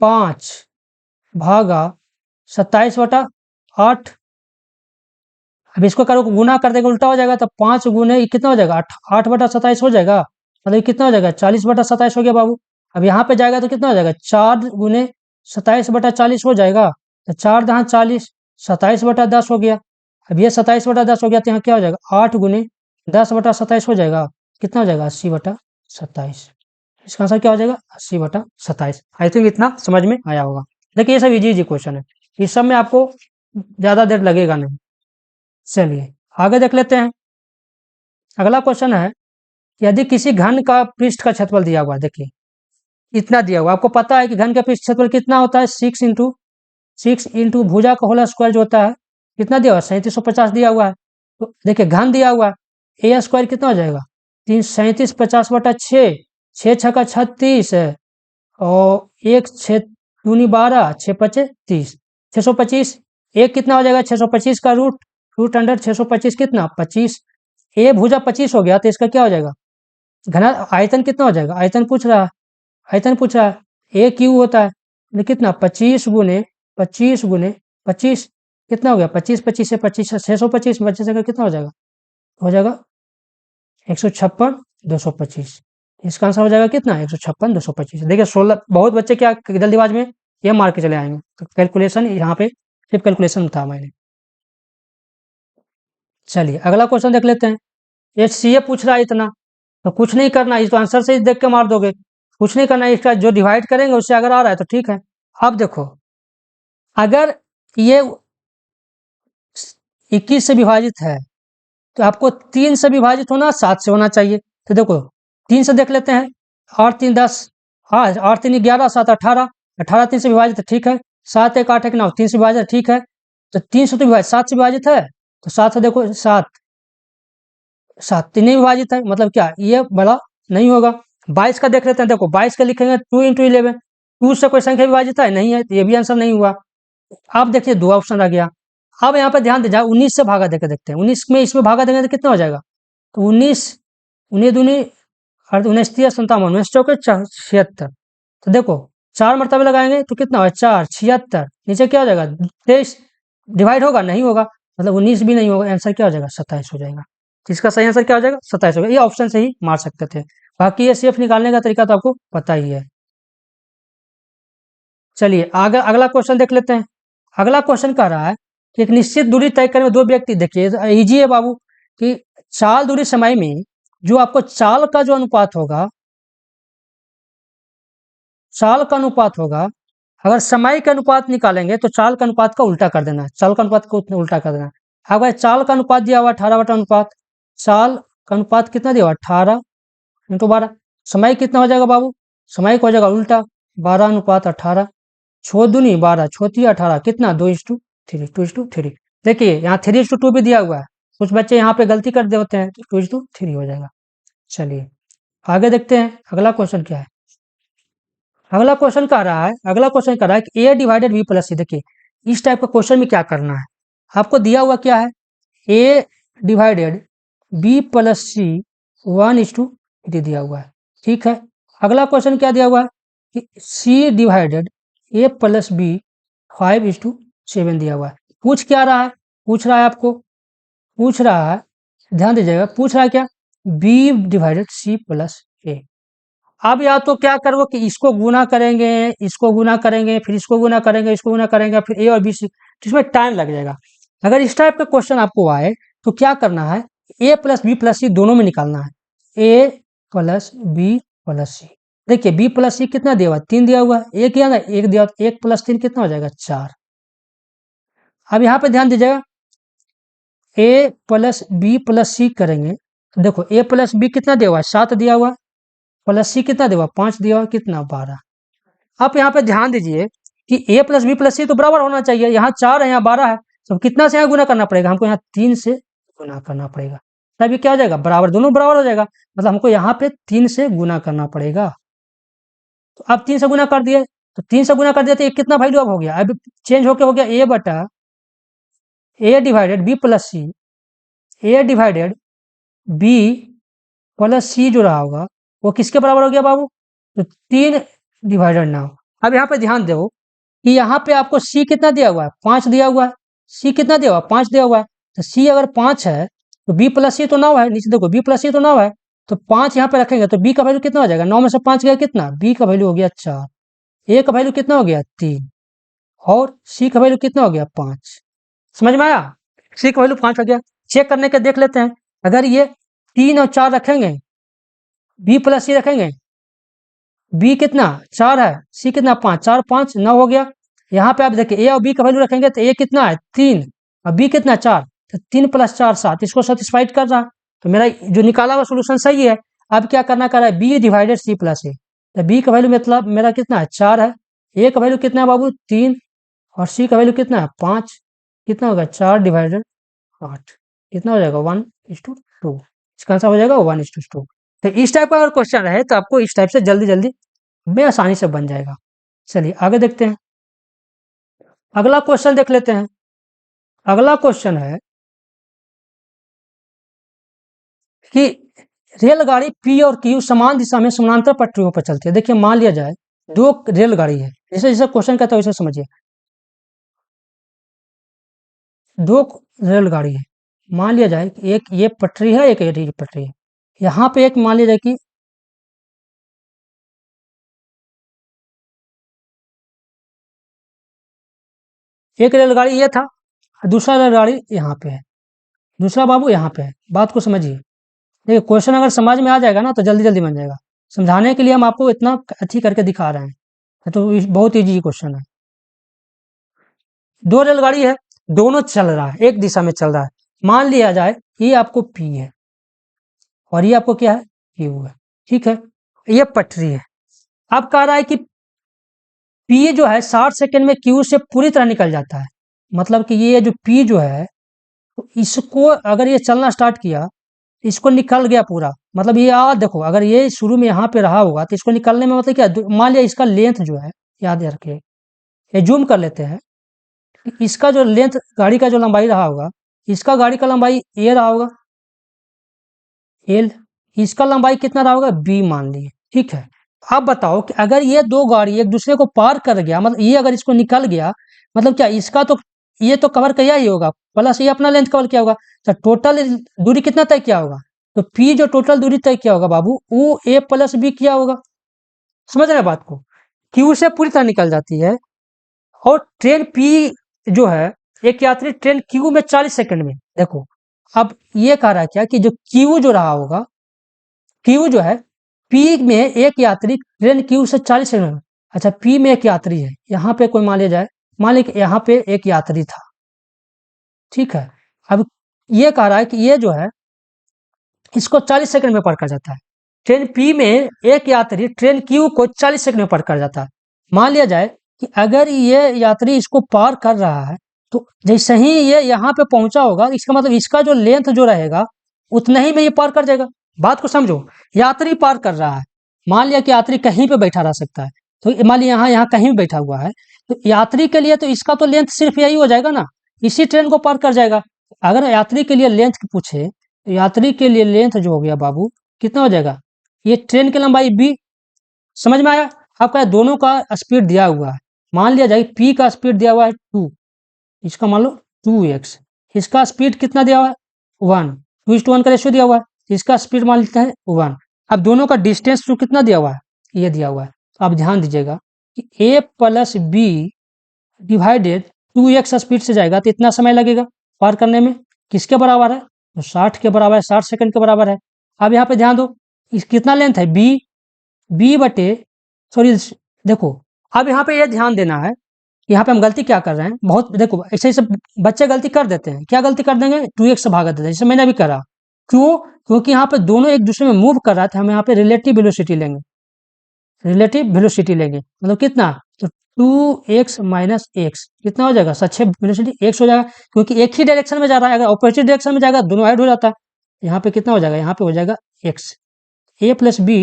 5 भागा 27/8। अब इसको करो गुना कर देंगे उल्टा हो जाएगा, तो 5 गुने कितना हो जाएगा, 8/27 हो जाएगा, मतलब ये कितना हो जाएगा, 40/27 हो गया बाबू। अब यहाँ पे जाएगा तो कितना हो जाएगा, 4 गुने 27/40 हो जाएगा, तो 4 दहाँ 40, 27/10 हो गया। अब ये 27/10 हो गया, तो यहाँ क्या हो जाएगा, 8 गुने 10/27 हो जाएगा, कितना हो जाएगा, 80/27। इसका आंसर क्या हो जाएगा, 80/27। आई थिंक इतना समझ में आया होगा। देखिए ये सब इजी इजी क्वेश्चन है, इस सब में आपको ज़्यादा देर लगेगा नहीं। चलिए आगे देख लेते हैं। अगला क्वेश्चन है, यदि किसी घन का पृष्ठ का क्षेत्रफल दिया हुआ है, देखिए इतना दिया हुआ, आपको पता है कि घन का पृष्ठ क्षेत्रफल कितना होता है, 6 इंटू भुजा का होल स्क्वायर जो होता है, कितना दिया हुआ है, 3750 दिया हुआ है। तो देखिए घन दिया हुआ है, ए स्क्वायर कितना हो जाएगा, 3750/6, 6×6 = 36 है, और 1 6 दूनी 12, 6×5 = 30, 625, एक कितना हो जाएगा, 625 का रूट अंडर 625 कितना, 25, ए भुजा 25 हो गया, तो इसका क्या हो जाएगा, घना आयतन कितना हो जाएगा, आयतन पूछ रहा है, आयतन पूछ रहा है, ए क्यू होता है, तो कितना 25 गुने 25 कितना हो गया, 25 से 25 625, 25 जगह कितना हो जाएगा 156 225। इसका आंसर हो जाएगा कितना, 156 225। देखिए 16, बहुत बच्चे क्या जल्दीबाज में ये मार के चले आएंगे, तो कैलकुलेशन यहाँ पे सिर्फ कैलकुलेशन था मैंने। चलिए अगला क्वेश्चन देख लेते हैं। एच सी ए पूछ रहा है इतना, तो कुछ नहीं करना, इस तो आंसर से ही देख के मार दोगे। कुछ नहीं करना है, इसका जो डिवाइड करेंगे उससे अगर आ रहा है तो ठीक है। अब देखो, अगर ये 21 से विभाजित है तो आपको 3 से विभाजित होना 7 से होना चाहिए। तो देखो 3 से देख लेते हैं, 8 3 10, 8 3 11, 7 18, 18 3 से विभाजित है, ठीक है। 7 1 8 1 9, 3 से विभाजित है, ठीक है। तो 3 से तो विभाजित 7 से विभाजित है, तो 7 से देखो 7 7 3 नहीं विभाजित है, मतलब क्या ये बड़ा नहीं होगा। 22 का देख लेते हैं, देखो 22 का लिखेंगे 2 × 11, 2 से कोई संख्या विभाजित है, नहीं है, तो ये भी आंसर नहीं हुआ। अब देखिए 2 ऑप्शन रह गया। अब यहाँ पे ध्यान दीजिए, 19 से भागा देकर देखते हैं, 19 में इसमें भागा देंगे तो कितना हो जाएगा। तो 19 19 दूनी 19 3 57, 19 चौके 76। तो देखो 4 मरतबे लगाएंगे तो कितना होगा, 4 76, नीचे क्या हो जाएगा 23, डिवाइड होगा नहीं होगा, मतलब 19 भी नहीं होगा, आंसर क्या हो जाएगा 27 हो जाएगा। तो इसका सही आंसर क्या हो जाएगा 27 होगा। ये ऑप्शन से ही मार सकते थे, बाकी ये सेफ निकालने का तरीका तो आपको पता ही है। चलिए आगे अगला क्वेश्चन देख लेते हैं। अगला क्वेश्चन कह रहा है कि एक निश्चित दूरी तय करने में दो व्यक्ति, देखिए इजी है बाबू, कि चाल दूरी समय में जो आपको चाल का जो अनुपात होगा, चाल का अनुपात होगा, अगर समय का अनुपात निकालेंगे तो चाल का अनुपात का उल्टा कर देना है, चाल का अनुपात को उल्टा कर देना है। अगर चाल का अनुपात दिया हुआ 18 अनुपात, चाल का अनुपात कितना दिया हुआ 18 × 12, समय कितना हो जाएगा बाबू, समय को हो जाएगा उल्टा 12 × 18, छो दूनी 12, छोती 18, कितना 2:3, 2:3। देखिए यहाँ 3:2 भी दिया हुआ है, कुछ बच्चे यहाँ पे गलती कर देते हैं, तो 2:3 हो जाएगा। चलिए आगे देखते हैं अगला क्वेश्चन क्या है। अगला क्वेश्चन कह रहा है, अगला क्वेश्चन कह रहा है कि a डिवाइडेड b प्लस सी। देखिए इस टाइप का क्वेश्चन में क्या करना है, आपको दिया हुआ क्या है, a डिवाइडेड b प्लस सी 1:3 दिया हुआ है, ठीक है। अगला क्वेश्चन क्या दिया हुआ है कि c divided a plus b 5:7 दिया हुआ है। पूछ क्या रहा है, पूछ रहा है आपको, पूछ रहा है, ध्यान दीजिएगा, पूछ रहा है क्या, b divided c plus a। अब या तो क्या करो कि इसको गुना करेंगे, इसको गुना करेंगे, फिर इसको गुना करेंगे, इसको गुना करेंगे, फिर ए और बी सी, तो इसमें टाइम लग जाएगा। अगर इस टाइप का क्वेश्चन आपको आए तो क्या करना है, ए प्लस बी प्लस सी दोनों में निकालना है, ए प्लस बी प्लस सी। देखिए बी प्लस सी कितना दिया हुआ है, 3 दिया हुआ है, एक दिया ना, एक दिया, 1 + 3 कितना हो जाएगा 4। अब यहाँ पे ध्यान दीजिएगा, ए प्लस बी प्लस सी करेंगे तो देखो ए प्लस बी कितना दिया हुआ है 7 दिया हुआ है, प्लस सी कितना दिया हुआ 5 दिया हुआ, कितना 12। आप यहाँ पे ध्यान दीजिए कि a प्लस बी प्लस सी तो बराबर होना चाहिए, यहाँ 4 है यहाँ 12 है, तो कितना से यहाँ गुना करना पड़ेगा, हमको यहाँ 3 से गुना करना पड़ेगा, तभी क्या हो जाएगा बराबर, दोनों बराबर हो जाएगा, मतलब हमको यहाँ पे 3 से गुना करना पड़ेगा। तो अब 3 से गुना कर दिए, तो 3 से गुना कर दिए तो एक कितना वैल्यू अब हो गया, अब चेंज होके हो गया a बटा a divided B plus C, A divided B plus C जो रहा होगा वो किसके बराबर हो गया बाबू, तो 3 डिवाइडेड 9। अब यहाँ पे ध्यान दो कि यहाँ पे आपको c कितना दिया हुआ है 5 दिया हुआ है, c कितना दिया हुआ है 5 दिया हुआ है, तो c अगर 5 है तो b प्लस सी तो 9 है, नीचे देखो b प्लस सी तो 9 है, तो 5 यहाँ पे रखेंगे तो b का वैल्यू कितना हो जाएगा, 9 में से 5 गया कितना, b का वैल्यू हो गया 4, a का वैल्यू कितना हो गया 3, और c का वैल्यू कितना हो गया 5। समझ में आया, c का वैल्यू 5 हो गया। चेक करने के देख लेते हैं, अगर ये 3 और 4 रखेंगे, b प्लस सी रखेंगे, b कितना 4 है, c कितना 5, 4 5 9 हो गया। यहाँ पे आप देखिए a और b का वैल्यू रखेंगे तो a कितना है 3 और b कितना 4, तो 3 + 4 7, इसको सेटिस्फाइड कर रहा है, तो मेरा जो निकाला हुआ सोल्यूशन सही है। अब क्या करना कर रहा है, b divided c plus a, तो b का वैल्यू मतलब मेरा कितना है 4 है, a का वैल्यू कितना है बाबू 3, और c का वैल्यू कितना है 5, कितना होगा 4 डिवाइडेड 8, कितना हो जाएगा 1:2, इसका आंसर हो जाएगा 1:2। तो इस टाइप का अगर क्वेश्चन रहे तो आपको इस टाइप से जल्दी जल्दी में आसानी से बन जाएगा। चलिए आगे देखते हैं, अगला क्वेश्चन देख लेते हैं। अगला क्वेश्चन है कि रेलगाड़ी पी और क्यू समान दिशा में समानांतर पटरियों पर चलती है। देखिए मान लिया जाए 2 रेलगाड़ी है, जैसे जैसे क्वेश्चन कहता है वैसे समझिए, 2 रेलगाड़ी है, मान लिया जाए कि एक ये पटरी है, एक ये पटरी है, यहाँ पे एक मान लिया जाए कि एक रेलगाड़ी ये था, दूसरा रेलगाड़ी यहाँ पे है, दूसरा बाबू यहाँ पे है। बात को समझिए, देखिए क्वेश्चन अगर समझ में आ जाएगा ना तो जल्दी जल्दी बन जाएगा। समझाने के लिए हम आपको इतना अच्छी करके दिखा रहे हैं। तो बहुत ईजी क्वेश्चन है। 2 रेलगाड़ी है, दोनों चल रहा है, एक दिशा में चल रहा है। मान लिया जाए ये आपको P है और ये आपको क्या है, Q है। ठीक है, ये पटरी है। अब कह रहा है कि P जो है 60 सेकंड में Q से पूरी तरह निकल जाता है। मतलब कि ये जो P जो है, तो इसको अगर ये चलना स्टार्ट किया, इसको निकल गया पूरा। मतलब ये देखो, अगर ये शुरू में यहाँ पे रहा होगा तो इसको निकलने में मतलब क्या, मान लिया इसका लेंथ जो है, याद रखिए, ये जूम कर लेते हैं। इसका जो लेंथ, गाड़ी का जो लंबाई रहा होगा, इसका गाड़ी का लंबाई ए रहा होगा, एल। इसका लंबाई कितना रहा होगा, बी मान लिए। ठीक है, अब बताओ कि अगर ये दो गाड़ी एक दूसरे को पार कर गया, मतलब ये अगर इसको निकल गया, मतलब क्या इसका तो ये तो कवर किया ही होगा, प्लस ये अपना लेंथ कवर किया होगा, तो टोटल दूरी कितना तय किया होगा। तो पी जो टोटल दूरी तय किया होगा बाबू, वो ए प्लस बी किया होगा। समझ रहे बात को, क्यू से पूरी तरह निकल जाती है। और ट्रेन पी जो है, एक यात्री ट्रेन क्यू में 40 सेकंड में, देखो अब ये कह रहा है क्या कि जो क्यू जो रहा होगा, क्यू जो है, पी में एक यात्री ट्रेन क्यू से 40 सेकंड में, अच्छा पी में एक यात्री है, यहाँ पे कोई मान लिया जाए, मान ली यहाँ पे एक यात्री था। ठीक है, अब ये कह रहा है कि ये जो है इसको 40 सेकंड में पार कर जाता है। ट्रेन पी में एक यात्री ट्रेन क्यू को 40 सेकंड में पार कर जाता है। मान लिया जाए कि अगर ये यात्री इसको पार कर रहा है, तो जैसे ही ये यहाँ पे पहुंचा होगा, इसका मतलब इसका जो लेंथ जो रहेगा उतना ही में ये पार कर जाएगा। बात को समझो, यात्री पार कर रहा है, मान लिया कि यात्री कहीं पे बैठा रह सकता है, तो मान लिया यहाँ कहीं भी बैठा हुआ है, तो यात्री के लिए तो इसका तो लेंथ सिर्फ यही हो जाएगा ना, इसी ट्रेन को पार कर जाएगा। अगर यात्री के लिए लेंथ पूछे, तो यात्री के लिए लेंथ जो हो गया बाबू, कितना हो जाएगा, ये ट्रेन की लंबाई बी। समझ में आया आपका, दोनों का स्पीड दिया हुआ है। मान लिया जाए पी का स्पीड दिया हुआ है 2, इसका मान लो 2x, इसका स्पीड कितना दिया हुआ है 1, 2:1 का रेशियो दिया हुआ है, इसका स्पीड मान लेते हैं 1। अब दोनों का डिस्टेंस जो कितना दिया हुआ है, ये दिया हुआ है। तो आप ध्यान दीजिएगा कि a plus B divided 2x speed से जाएगा तो इतना समय लगेगा पार करने में, किसके बराबर है, तो 60 के बराबर है, 60 सेकंड के बराबर है। अब यहाँ पे ध्यान दो, इस कितना लेंथ है बी बटे, सॉरी देखो, अब यहाँ पे ये ध्यान देना है, यहाँ पे हम गलती क्या कर रहे हैं, बहुत देखो ऐसे ही सब बच्चे गलती कर देते हैं। क्या गलती कर देंगे, 2x से भागा देते हैं, जैसे मैंने अभी करा। क्यों, क्योंकि यहाँ पे दोनों एक दूसरे में मूव कर रहा था, हम यहाँ पे रिलेटिव वेलोसिटी लेंगे, रिलेटिव वेलोसिटी लेंगे, मतलब कितना, तो 2x माइनस एक्स कितना हो जाएगा, सच वेलोसिटी x हो जाएगा, क्योंकि एक ही डायरेक्शन में जा रहा है। अगर ऑपोजिट डायरेक्शन में जाएगा दोनों ऐड हो जाता है। यहाँ पे कितना हो जाएगा, यहाँ पे हो जाएगा x, a plus B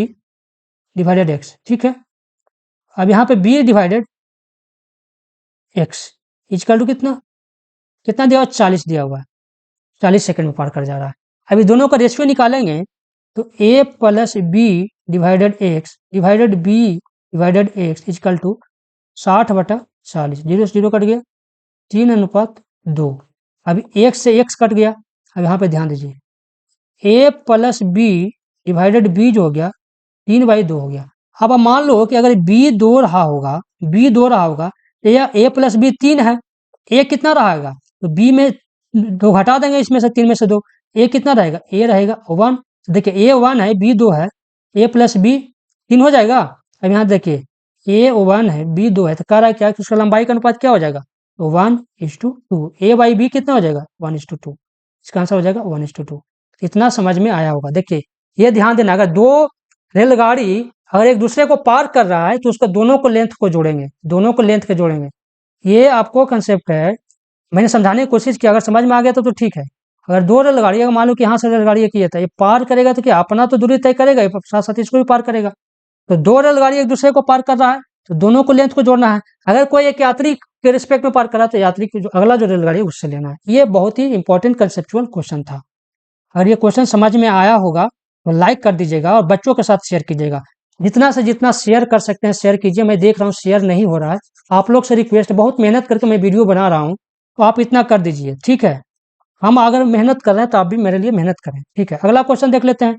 divided x। ठीक है, अब यहाँ पे b divided x is equal to कितना, कितना दिया हुआ, 40 दिया हुआ है, 40 सेकंड में पार कर जा रहा है। अभी दोनों का रेशियो निकालेंगे, तो a plus B divided x divided b divided x is equal to 60/40, 0 से 0 कट गया, 3:2। अभी एक से x कट गया। अब यहाँ पे ध्यान दीजिए, a plus B divided b जो हो गया 3/2 हो गया। अब मान लो कि अगर b 2 रहा होगा, तो यह a प्लस बी 3 है, a कितना रहेगा, तो b में 2 घटा देंगे, इसमें से 3 में से 2, a कितना रहेगा, a रहेगा 1। देखिए a 1 है, b 2 है, a प्लस बी 3 हो जाएगा। अब यहाँ देखिए a 1 है, b 2 है, तो कह रहा है क्या कि उसका लंबाई का अनुपात क्या हो जाएगा, तो 1:2। a बाई बी कितना हो जाएगा, 1:2। इसका आंसर हो जाएगा 1:2। इतना समझ में आया होगा। देखिए ये ध्यान देना, अगर दो रेलगाड़ी अगर एक दूसरे को पार कर रहा है, तो उसका दोनों को लेंथ को जोड़ेंगे, दोनों को लेंथ के जोड़ेंगे। ये आपको कंसेप्ट है, मैंने समझाने की कोशिश की, अगर समझ में आ गया तो ठीक है। अगर दो रेलगाड़ी, अगर मान लो कि यहाँ से रेलगाड़ी एक ये था, ये पार करेगा तो क्या अपना तो दूरी तय करेगा, साथ साथ इसको भी पार करेगा। तो दो रेलगाड़ी एक दूसरे को पार कर रहा है, तो दोनों को लेंथ को जोड़ना है। अगर कोई एक यात्री के रिस्पेक्ट में पार कर रहा है, तो यात्री की जो अगला जो रेलगाड़ी है उससे लेना है। ये बहुत ही इंपॉर्टेंट कंसेप्चुअल क्वेश्चन था। अगर ये क्वेश्चन समझ में आया होगा तो लाइक कर दीजिएगा और बच्चों के साथ शेयर कीजिएगा। जितना से जितना शेयर कर सकते हैं शेयर कीजिए। मैं देख रहा हूँ शेयर नहीं हो रहा है, आप लोग से रिक्वेस्ट, बहुत मेहनत करके मैं वीडियो बना रहा हूँ, तो आप इतना कर दीजिए, ठीक है। हम अगर मेहनत कर रहे हैं तो आप भी मेरे लिए मेहनत करें, ठीक है। अगला क्वेश्चन देख लेते हैं।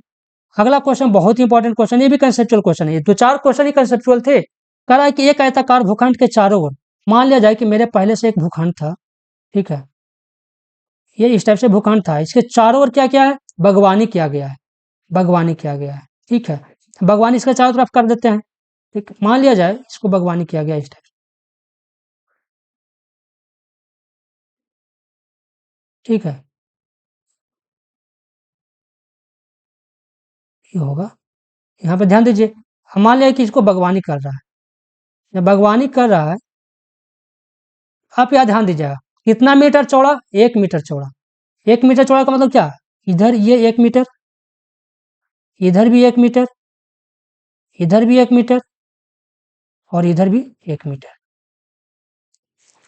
अगला क्वेश्चन बहुत ही इंपॉर्टेंट क्वेश्चन, ये भी कंसेप्चुअल क्वेश्चन है। ये 2-4 क्वेश्चन ही कंसेप्चुअल थे। कह रहा है कि एक आयताकार भूखंड के चारों ओर, मान लिया जाए कि मेरे पहले से एक भूखंड था, ठीक है, ये इस टाइप से भूखंड था, इसके चारों ओर क्या क्या है, बागवानी किया गया है, बागवानी किया गया है, ठीक है। बागवानी इसका चारों तरफ कर देते हैं। ठीक, मान लिया जाए इसको बागवानी किया गया इस टाइप से। ठीक है, ये होगा। यहाँ पे ध्यान दीजिए, हम मान लिया कि इसको बागवानी कर रहा है। जब बागवानी कर रहा है, आप यहाँ ध्यान दीजिएगा, कितना मीटर चौड़ा? 1 मीटर चौड़ा। 1 मीटर चौड़ा का मतलब क्या? इधर ये 1 मीटर, इधर भी 1 मीटर, इधर भी 1 मीटर और इधर भी 1 मीटर।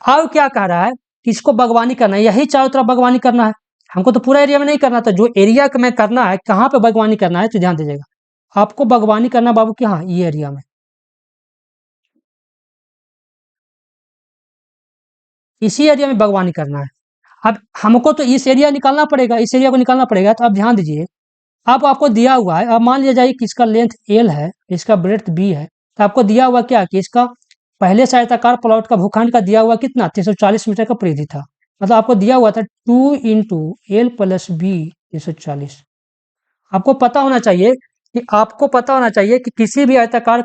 अब क्या कह रहा है कि इसको बागवानी करना है, यही चारों तरफ बागवानी करना है। हमको तो पूरा एरिया में नहीं करना था, जो एरिया में करना है, कहाँ पे बागवानी करना है, तो ध्यान दीजिएगा, आपको बागवानी करना बाबू के हाँ ये एरिया में, इसी एरिया में बागवानी करना है। अब हमको तो इस एरिया निकालना पड़ेगा, इस एरिया को निकालना पड़ेगा। तो अब ध्यान दीजिए, अब आपको दिया हुआ है, अब मान लिया जाए कि इसका लेंथ एल है, इसका ब्रेड्थ बी है, तो आपको दिया हुआ क्या कि इसका पहले से आयताकार प्लॉट का भूखंड का दिया हुआ कितना 340 मीटर का परिधि था। मतलब आपको दिया हुआ था 2 × L + B 340। आपको पता होना चाहिए कि आपको पता होना चाहिए कि किसी भी आयताकार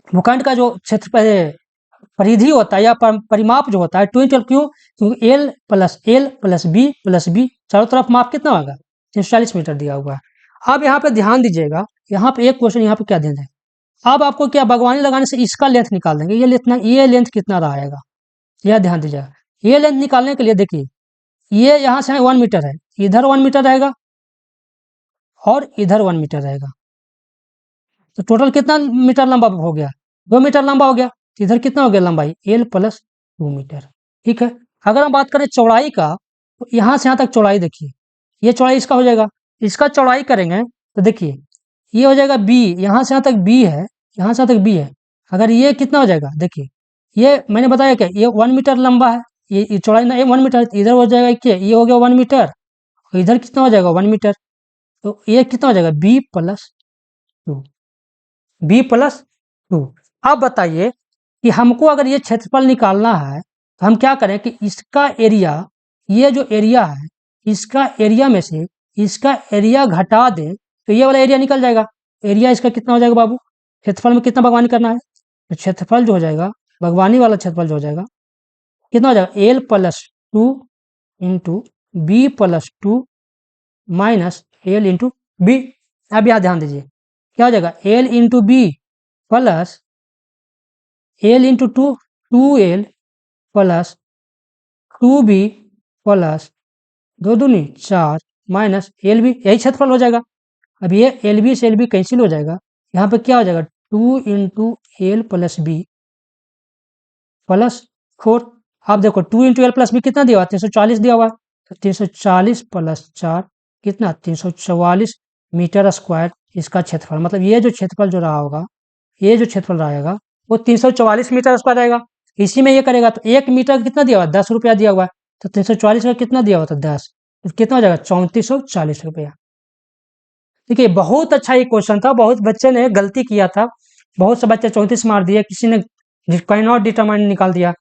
भूखंड का जो क्षेत्र परिधि होता है या परिमाप जो होता है 2 × क्यों, क्योंकि L + B चारों तरफ माप कितना होगा 340 मीटर दिया हुआ है। अब यहाँ पे ध्यान दीजिएगा, यहाँ पे एक क्वेश्चन यहाँ पे क्या देना है, अब आपको क्या बागवानी लगाने से इसका लेंथ निकाल देंगे, ये लेंथ कितना रहेगा, यह ध्यान दीजिएगा। ये लेंथ निकालने के लिए देखिए, ये यहाँ से 1 मीटर है, इधर 1 मीटर रहेगा और इधर 1 मीटर रहेगा, तो टोटल कितना मीटर लंबा हो गया, 2 मीटर लंबा हो गया। तो इधर कितना हो गया लंबाई L + 2 मीटर। ठीक है, अगर हम बात करें चौड़ाई का, तो यहाँ से यहाँ तक चौड़ाई देखिए, ये चौड़ाई इसका हो जाएगा, इसका चौड़ाई करेंगे तो देखिए ये हो जाएगा B, यहाँ से यहाँ तक B है, यहाँ से यहाँ तक B है। अगर ये कितना हो जाएगा देखिए, ये मैंने बताया क्या, ये 1 मीटर लंबा है, ये चौड़ाई ना 1 मीटर, इधर हो जाएगा क्या, ये हो गया 1 मीटर और इधर कितना हो जाएगा 1 मीटर, तो ये कितना हो जाएगा B + 2, B + 2। अब बताइए कि हमको अगर ये क्षेत्रफल निकालना है तो हम क्या करें कि इसका एरिया, ये जो एरिया है, इसका एरिया में से इसका एरिया घटा दें तो ये वाला एरिया निकल जाएगा। एरिया इसका कितना हो जाएगा बाबू, क्षेत्रफल में कितना बागवानी करना है, तो क्षेत्रफल जो हो जाएगा, बागवानी वाला क्षेत्रफल जो हो जाएगा कितना हो जाएगा L + 2 × B + 2 - L × B। अब यहाँ ध्यान दीजिए, क्या हो जाएगा L × B + L × 2 2L + 2B + 2 दूनी 4 - LB, यही क्षेत्रफल हो जाएगा। अब ये LB से LB कैंसिल हो जाएगा, यहाँ पे क्या हो जाएगा 2 × L + B + 4। आप देखो 2 × L + B कितना दिया हुआ, 340 दिया हुआ है, तो 340 + 4 कितना 344 मीटर स्क्वायर इसका क्षेत्रफल। मतलब ये जो क्षेत्रफल जो रहा होगा, ये जो क्षेत्रफल रहेगा वो 344 मीटर स्क्वायर रहेगा। इसी में ये करेगा तो 1 मीटर कितना दिया हुआ है, 10 रुपया दिया हुआ है, तो 344 का कितना दिया हुआ था 10, तो कितना हो जाएगा 3440 रुपया। देखिए बहुत अच्छा ये क्वेश्चन था, बहुत बच्चे ने गलती किया था, बहुत से बच्चे 34 मार दिए, किसी ने कैन नॉट डिटरमाइन निकाल दिया।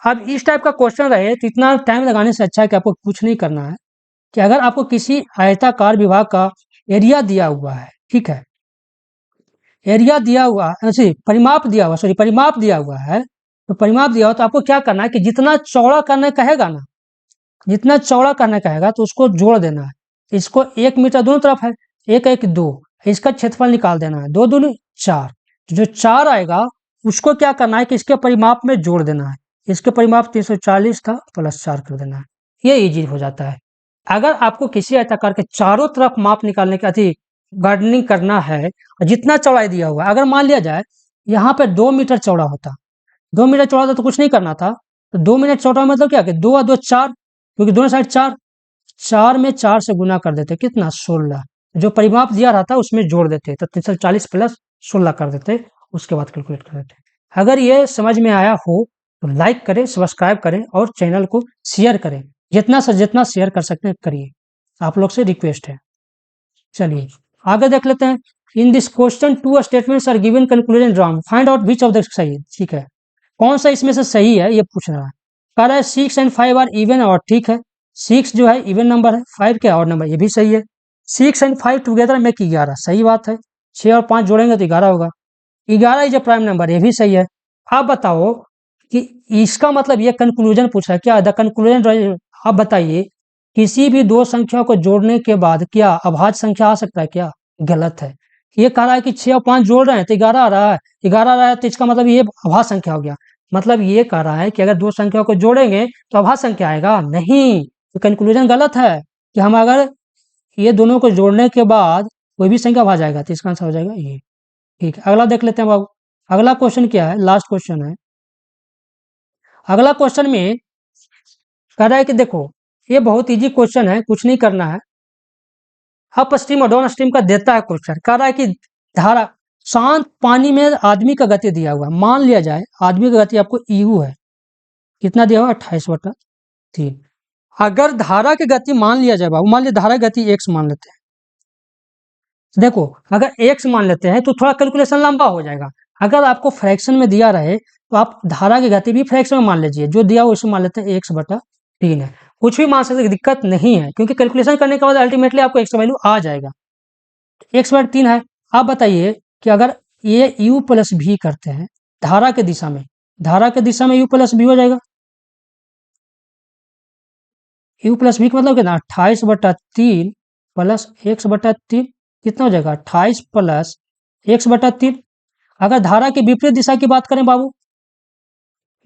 अब इस टाइप का क्वेश्चन रहे तो इतना टाइम लगाने से अच्छा है कि आपको कुछ नहीं करना है, कि अगर आपको किसी आयताकार विभाग का एरिया दिया हुआ है, ठीक है, एरिया दिया हुआ है, परिमाप दिया हुआ, सॉरी परिमाप दिया हुआ है, तो परिमाप दिया हुआ तो आपको क्या करना है कि जितना चौड़ा करना कहेगा ना, जितना चौड़ा करना कहेगा तो उसको जोड़ देना है। इसको 1 मीटर दोनों तरफ है, 1 1 2, इसका क्षेत्रफल निकाल देना है, 2 दूनी 4, जो 4 आएगा उसको क्या करना है कि इसके परिमाप में जोड़ देना है। इसके परिमाप 340 था +4 कर देना है, ये इजी हो जाता है। अगर आपको किसी आयताकार के चारों तरफ माप निकालने के अति गार्डनिंग करना है, जितना चौड़ाई दिया हुआ है, अगर मान लिया जाए यहाँ पे 2 मीटर चौड़ा होता, 2 मीटर चौड़ा था तो कुछ नहीं करना था, तो 2 मीटर चौड़ा मतलब क्या कि 2 और 2 4, क्योंकि दोनों साइड 4, 4 में 4 से गुना कर देते कितना 16, जो परिमाप दिया रहता उसमें जोड़ देते तो 340 + 16 कर देते, उसके बाद कैलकुलेट कर देते। अगर ये समझ में आया हो तो लाइक करें, सब्सक्राइब करें और चैनल को शेयर करें, जितना से जितना शेयर कर सकते हैं करिए, आप लोग से रिक्वेस्ट है। चलिए आगे देख लेते हैं। In this question 2 statements are given, conclusion drawn, find out which of the सही। ठीक है, कौन सा इसमें से सही है ये पूछ रहा है। कह रहा है 6 एंड 5 आर इवन और, ठीक है 6 जो है इवन नंबर है, 5 क्या ऑड नंबर, ये भी सही है। 6 एंड 5 टुगेदर मेक 11, सही बात है। 6 और 5 जोड़ेंगे तो 11 होगा। 11 इज ए प्राइम नंबर, ये भी सही है। आप बताओ कि इसका मतलब ये कंक्लूजन पूछा है क्या, द कंक्लूजन। आप बताइए किसी भी दो संख्या को जोड़ने के बाद क्या अभाज्य संख्या आ सकता है क्या? गलत है। ये कह रहा है कि 6 और 5 जोड़ रहे हैं तो 11 आ रहा है, 11 आ रहा है तो इसका मतलब ये अभाज्य संख्या हो गया। मतलब ये कह रहा है कि अगर दो संख्या को जोड़ेंगे तो अभाज्य संख्या आएगा, नहीं, तो कंक्लूजन गलत है कि हम अगर ये दोनों को जोड़ने के बाद कोई भी संख्या भाज्य आएगा तो इसका आंसर हो जाएगा ये। ठीक है, अगला देख लेते हैं बाबू। अगला क्वेश्चन क्या है, लास्ट क्वेश्चन है। अगला क्वेश्चन में कह रहा है कि देखो ये बहुत इजी क्वेश्चन है, कुछ नहीं करना है। अप स्ट्रीम और डाउन स्ट्रीम का देता है क्वेश्चन, कह रहा है कि धारा शांत पानी में आदमी का गति दिया हुआ है। मान लिया जाए आदमी का गति आपको यू है, कितना दिया हुआ 28/3। अगर धारा की गति मान लिया जाए बाबू, मान लिया धारा की गति एक्स मान लेते हैं। देखो अगर एक्स मान लेते हैं तो थोड़ा कैलकुलेशन लंबा हो जाएगा। अगर आपको फ्रैक्शन में दिया रहे तो आप धारा की गति भी फ्रैक्शन में मान लीजिए, जो दिया हो उसे मान लेते हैं 1/3 है। कुछ भी मान सकते, दिक्कत नहीं है, क्योंकि कैलकुलेशन करने के बाद अल्टीमेटली आपको एक्स का वैल्यू आ जाएगा। 1/3 है। आप बताइए कि अगर ये u प्लस भी करते हैं धारा के दिशा में, धारा के दिशा में u प्लस भी हो जाएगा। u प्लस भी का मतलब कितना, 28/3 प्लस 1/3 कितना हो जाएगा, 28 प्लस 1/3। अगर धारा की विपरीत दिशा की बात करें बाबू,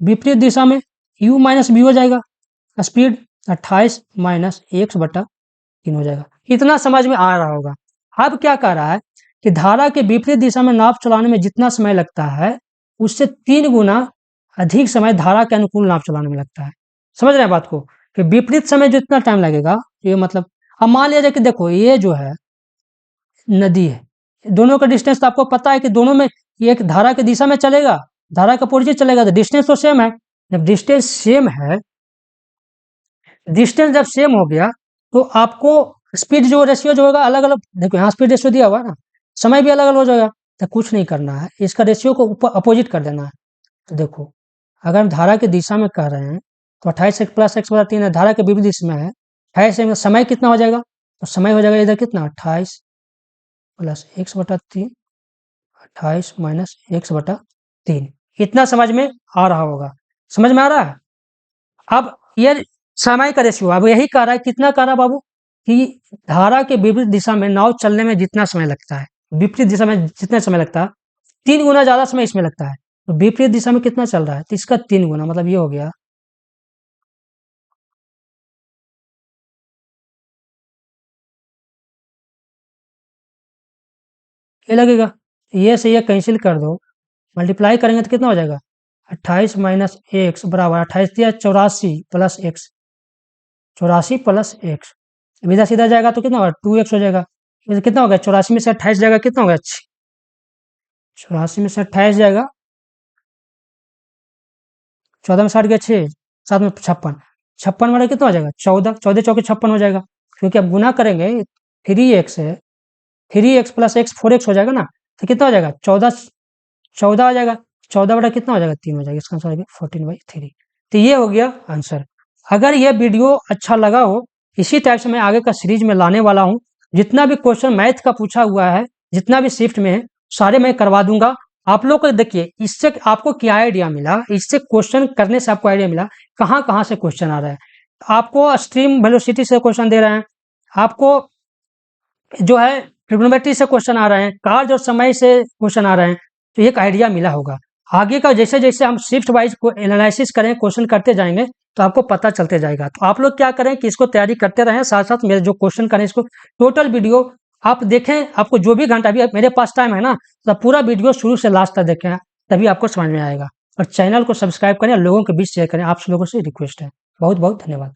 विपरीत दिशा में u माइनस बी हो जाएगा, स्पीड 28 माइनस 1/3 हो जाएगा। इतना समझ में आ रहा होगा। अब क्या कह रहा है कि धारा के विपरीत दिशा में नाव चलाने में जितना समय लगता है उससे 3 गुना अधिक समय धारा के अनुकूल नाव चलाने में लगता है। समझ रहे हैं बात को, कि विपरीत समय जितना टाइम लगेगा, ये मतलब अब मान लिया जाए कि देखो ये जो है नदी है, दोनों का डिस्टेंस तो आपको पता है कि दोनों में एक धारा की दिशा में चलेगा, धारा का अपोजिट चलेगा, तो डिस्टेंस तो सेम है। जब डिस्टेंस सेम है, डिस्टेंस जब सेम हो गया तो आपको स्पीड जो रेशियो जो होगा अलग अलग, देखो यहाँ स्पीड रेशियो दिया हुआ है ना, समय भी अलग अलग हो जाएगा। तो कुछ नहीं करना है, इसका रेशियो को ऊपर अपोजिट कर देना है। तो देखो अगर हम धारा की दिशा में कह रहे हैं तो 28 प्लस 1/3 है, धारा के विपरीत दिशा में है 28 में समय कितना हो जाएगा, तो समय हो जाएगा इधर कितना 28 प्लस 1/3, 28 माइनस 1/3। इतना समझ में आ रहा होगा, समझ में आ रहा है। अब ये समय का रेशियो, अब यही कह रहा है, कितना कह रहा है बाबू, कि धारा के विपरीत दिशा में नाव चलने में जितना समय लगता है, विपरीत दिशा में जितना समय लगता है 3 गुना ज्यादा समय इसमें लगता है। तो विपरीत दिशा में कितना चल रहा है, तो इसका 3 गुना, मतलब ये हो गया ये लगेगा, ये से ये कैंसिल कर दो, मल्टीप्लाई करेंगे तो कितना हो जाएगा 28 माइनस एक्स बराबर 28 दिया 84 प्लस एक्स, 84 प्लस एक्स, इधर सीधा जाएगा तो कितना होगा 2x हो जाएगा। इधर कितना हो गया 84 में से 28 जाएगा, कितना हो गया 84 में से 28 जाएगा, 14 में 60 गया 6, 7 में 56, 56 वाला कितना हो जाएगा 14, 14 चौके 56 हो जाएगा, क्योंकि अब गुना करेंगे 3x है, 3x प्लस एक्स 4x हो जाएगा ना, तो कितना हो जाएगा 14 हो जाएगा, 14 बटा कितना हो जाएगा 3 हो जाएगा, इसका आंसर हो गया 14/3। तो ये हो गया आंसर। अगर ये वीडियो अच्छा लगा हो, इसी टाइप से मैं आगे का सीरीज में लाने वाला हूँ। जितना भी क्वेश्चन मैथ का पूछा हुआ है, जितना भी शिफ्ट में है, सारे मैं करवा दूंगा। आप लोग को देखिए इससे आपको क्या आइडिया मिला, इससे क्वेश्चन करने से आपको आइडिया मिला कहाँ कहाँ से क्वेश्चन आ रहा है। आपको स्ट्रीम वेलोसिटी से क्वेश्चन दे रहे हैं, आपको जो है ट्रिग्नोमेट्री से क्वेश्चन आ रहे हैं, कार्य और समय से क्वेश्चन आ रहे हैं, तो एक आइडिया मिला होगा। आगे का जैसे जैसे हम शिफ्ट वाइज को एनालिसिस करें, क्वेश्चन करते जाएंगे, तो आपको पता चलते जाएगा। तो आप लोग क्या करें कि इसको तैयारी करते रहें, साथ साथ मेरे जो क्वेश्चन करें इसको टोटल वीडियो आप देखें। आपको जो भी घंटा भी मेरे पास टाइम है ना, तो पूरा वीडियो शुरू से लास्ट तक देखें, तभी आपको समझ में आएगा। और चैनल को सब्सक्राइब करें, लोगों के बीच शेयर करें, आप लोगों से रिक्वेस्ट है। बहुत बहुत धन्यवाद।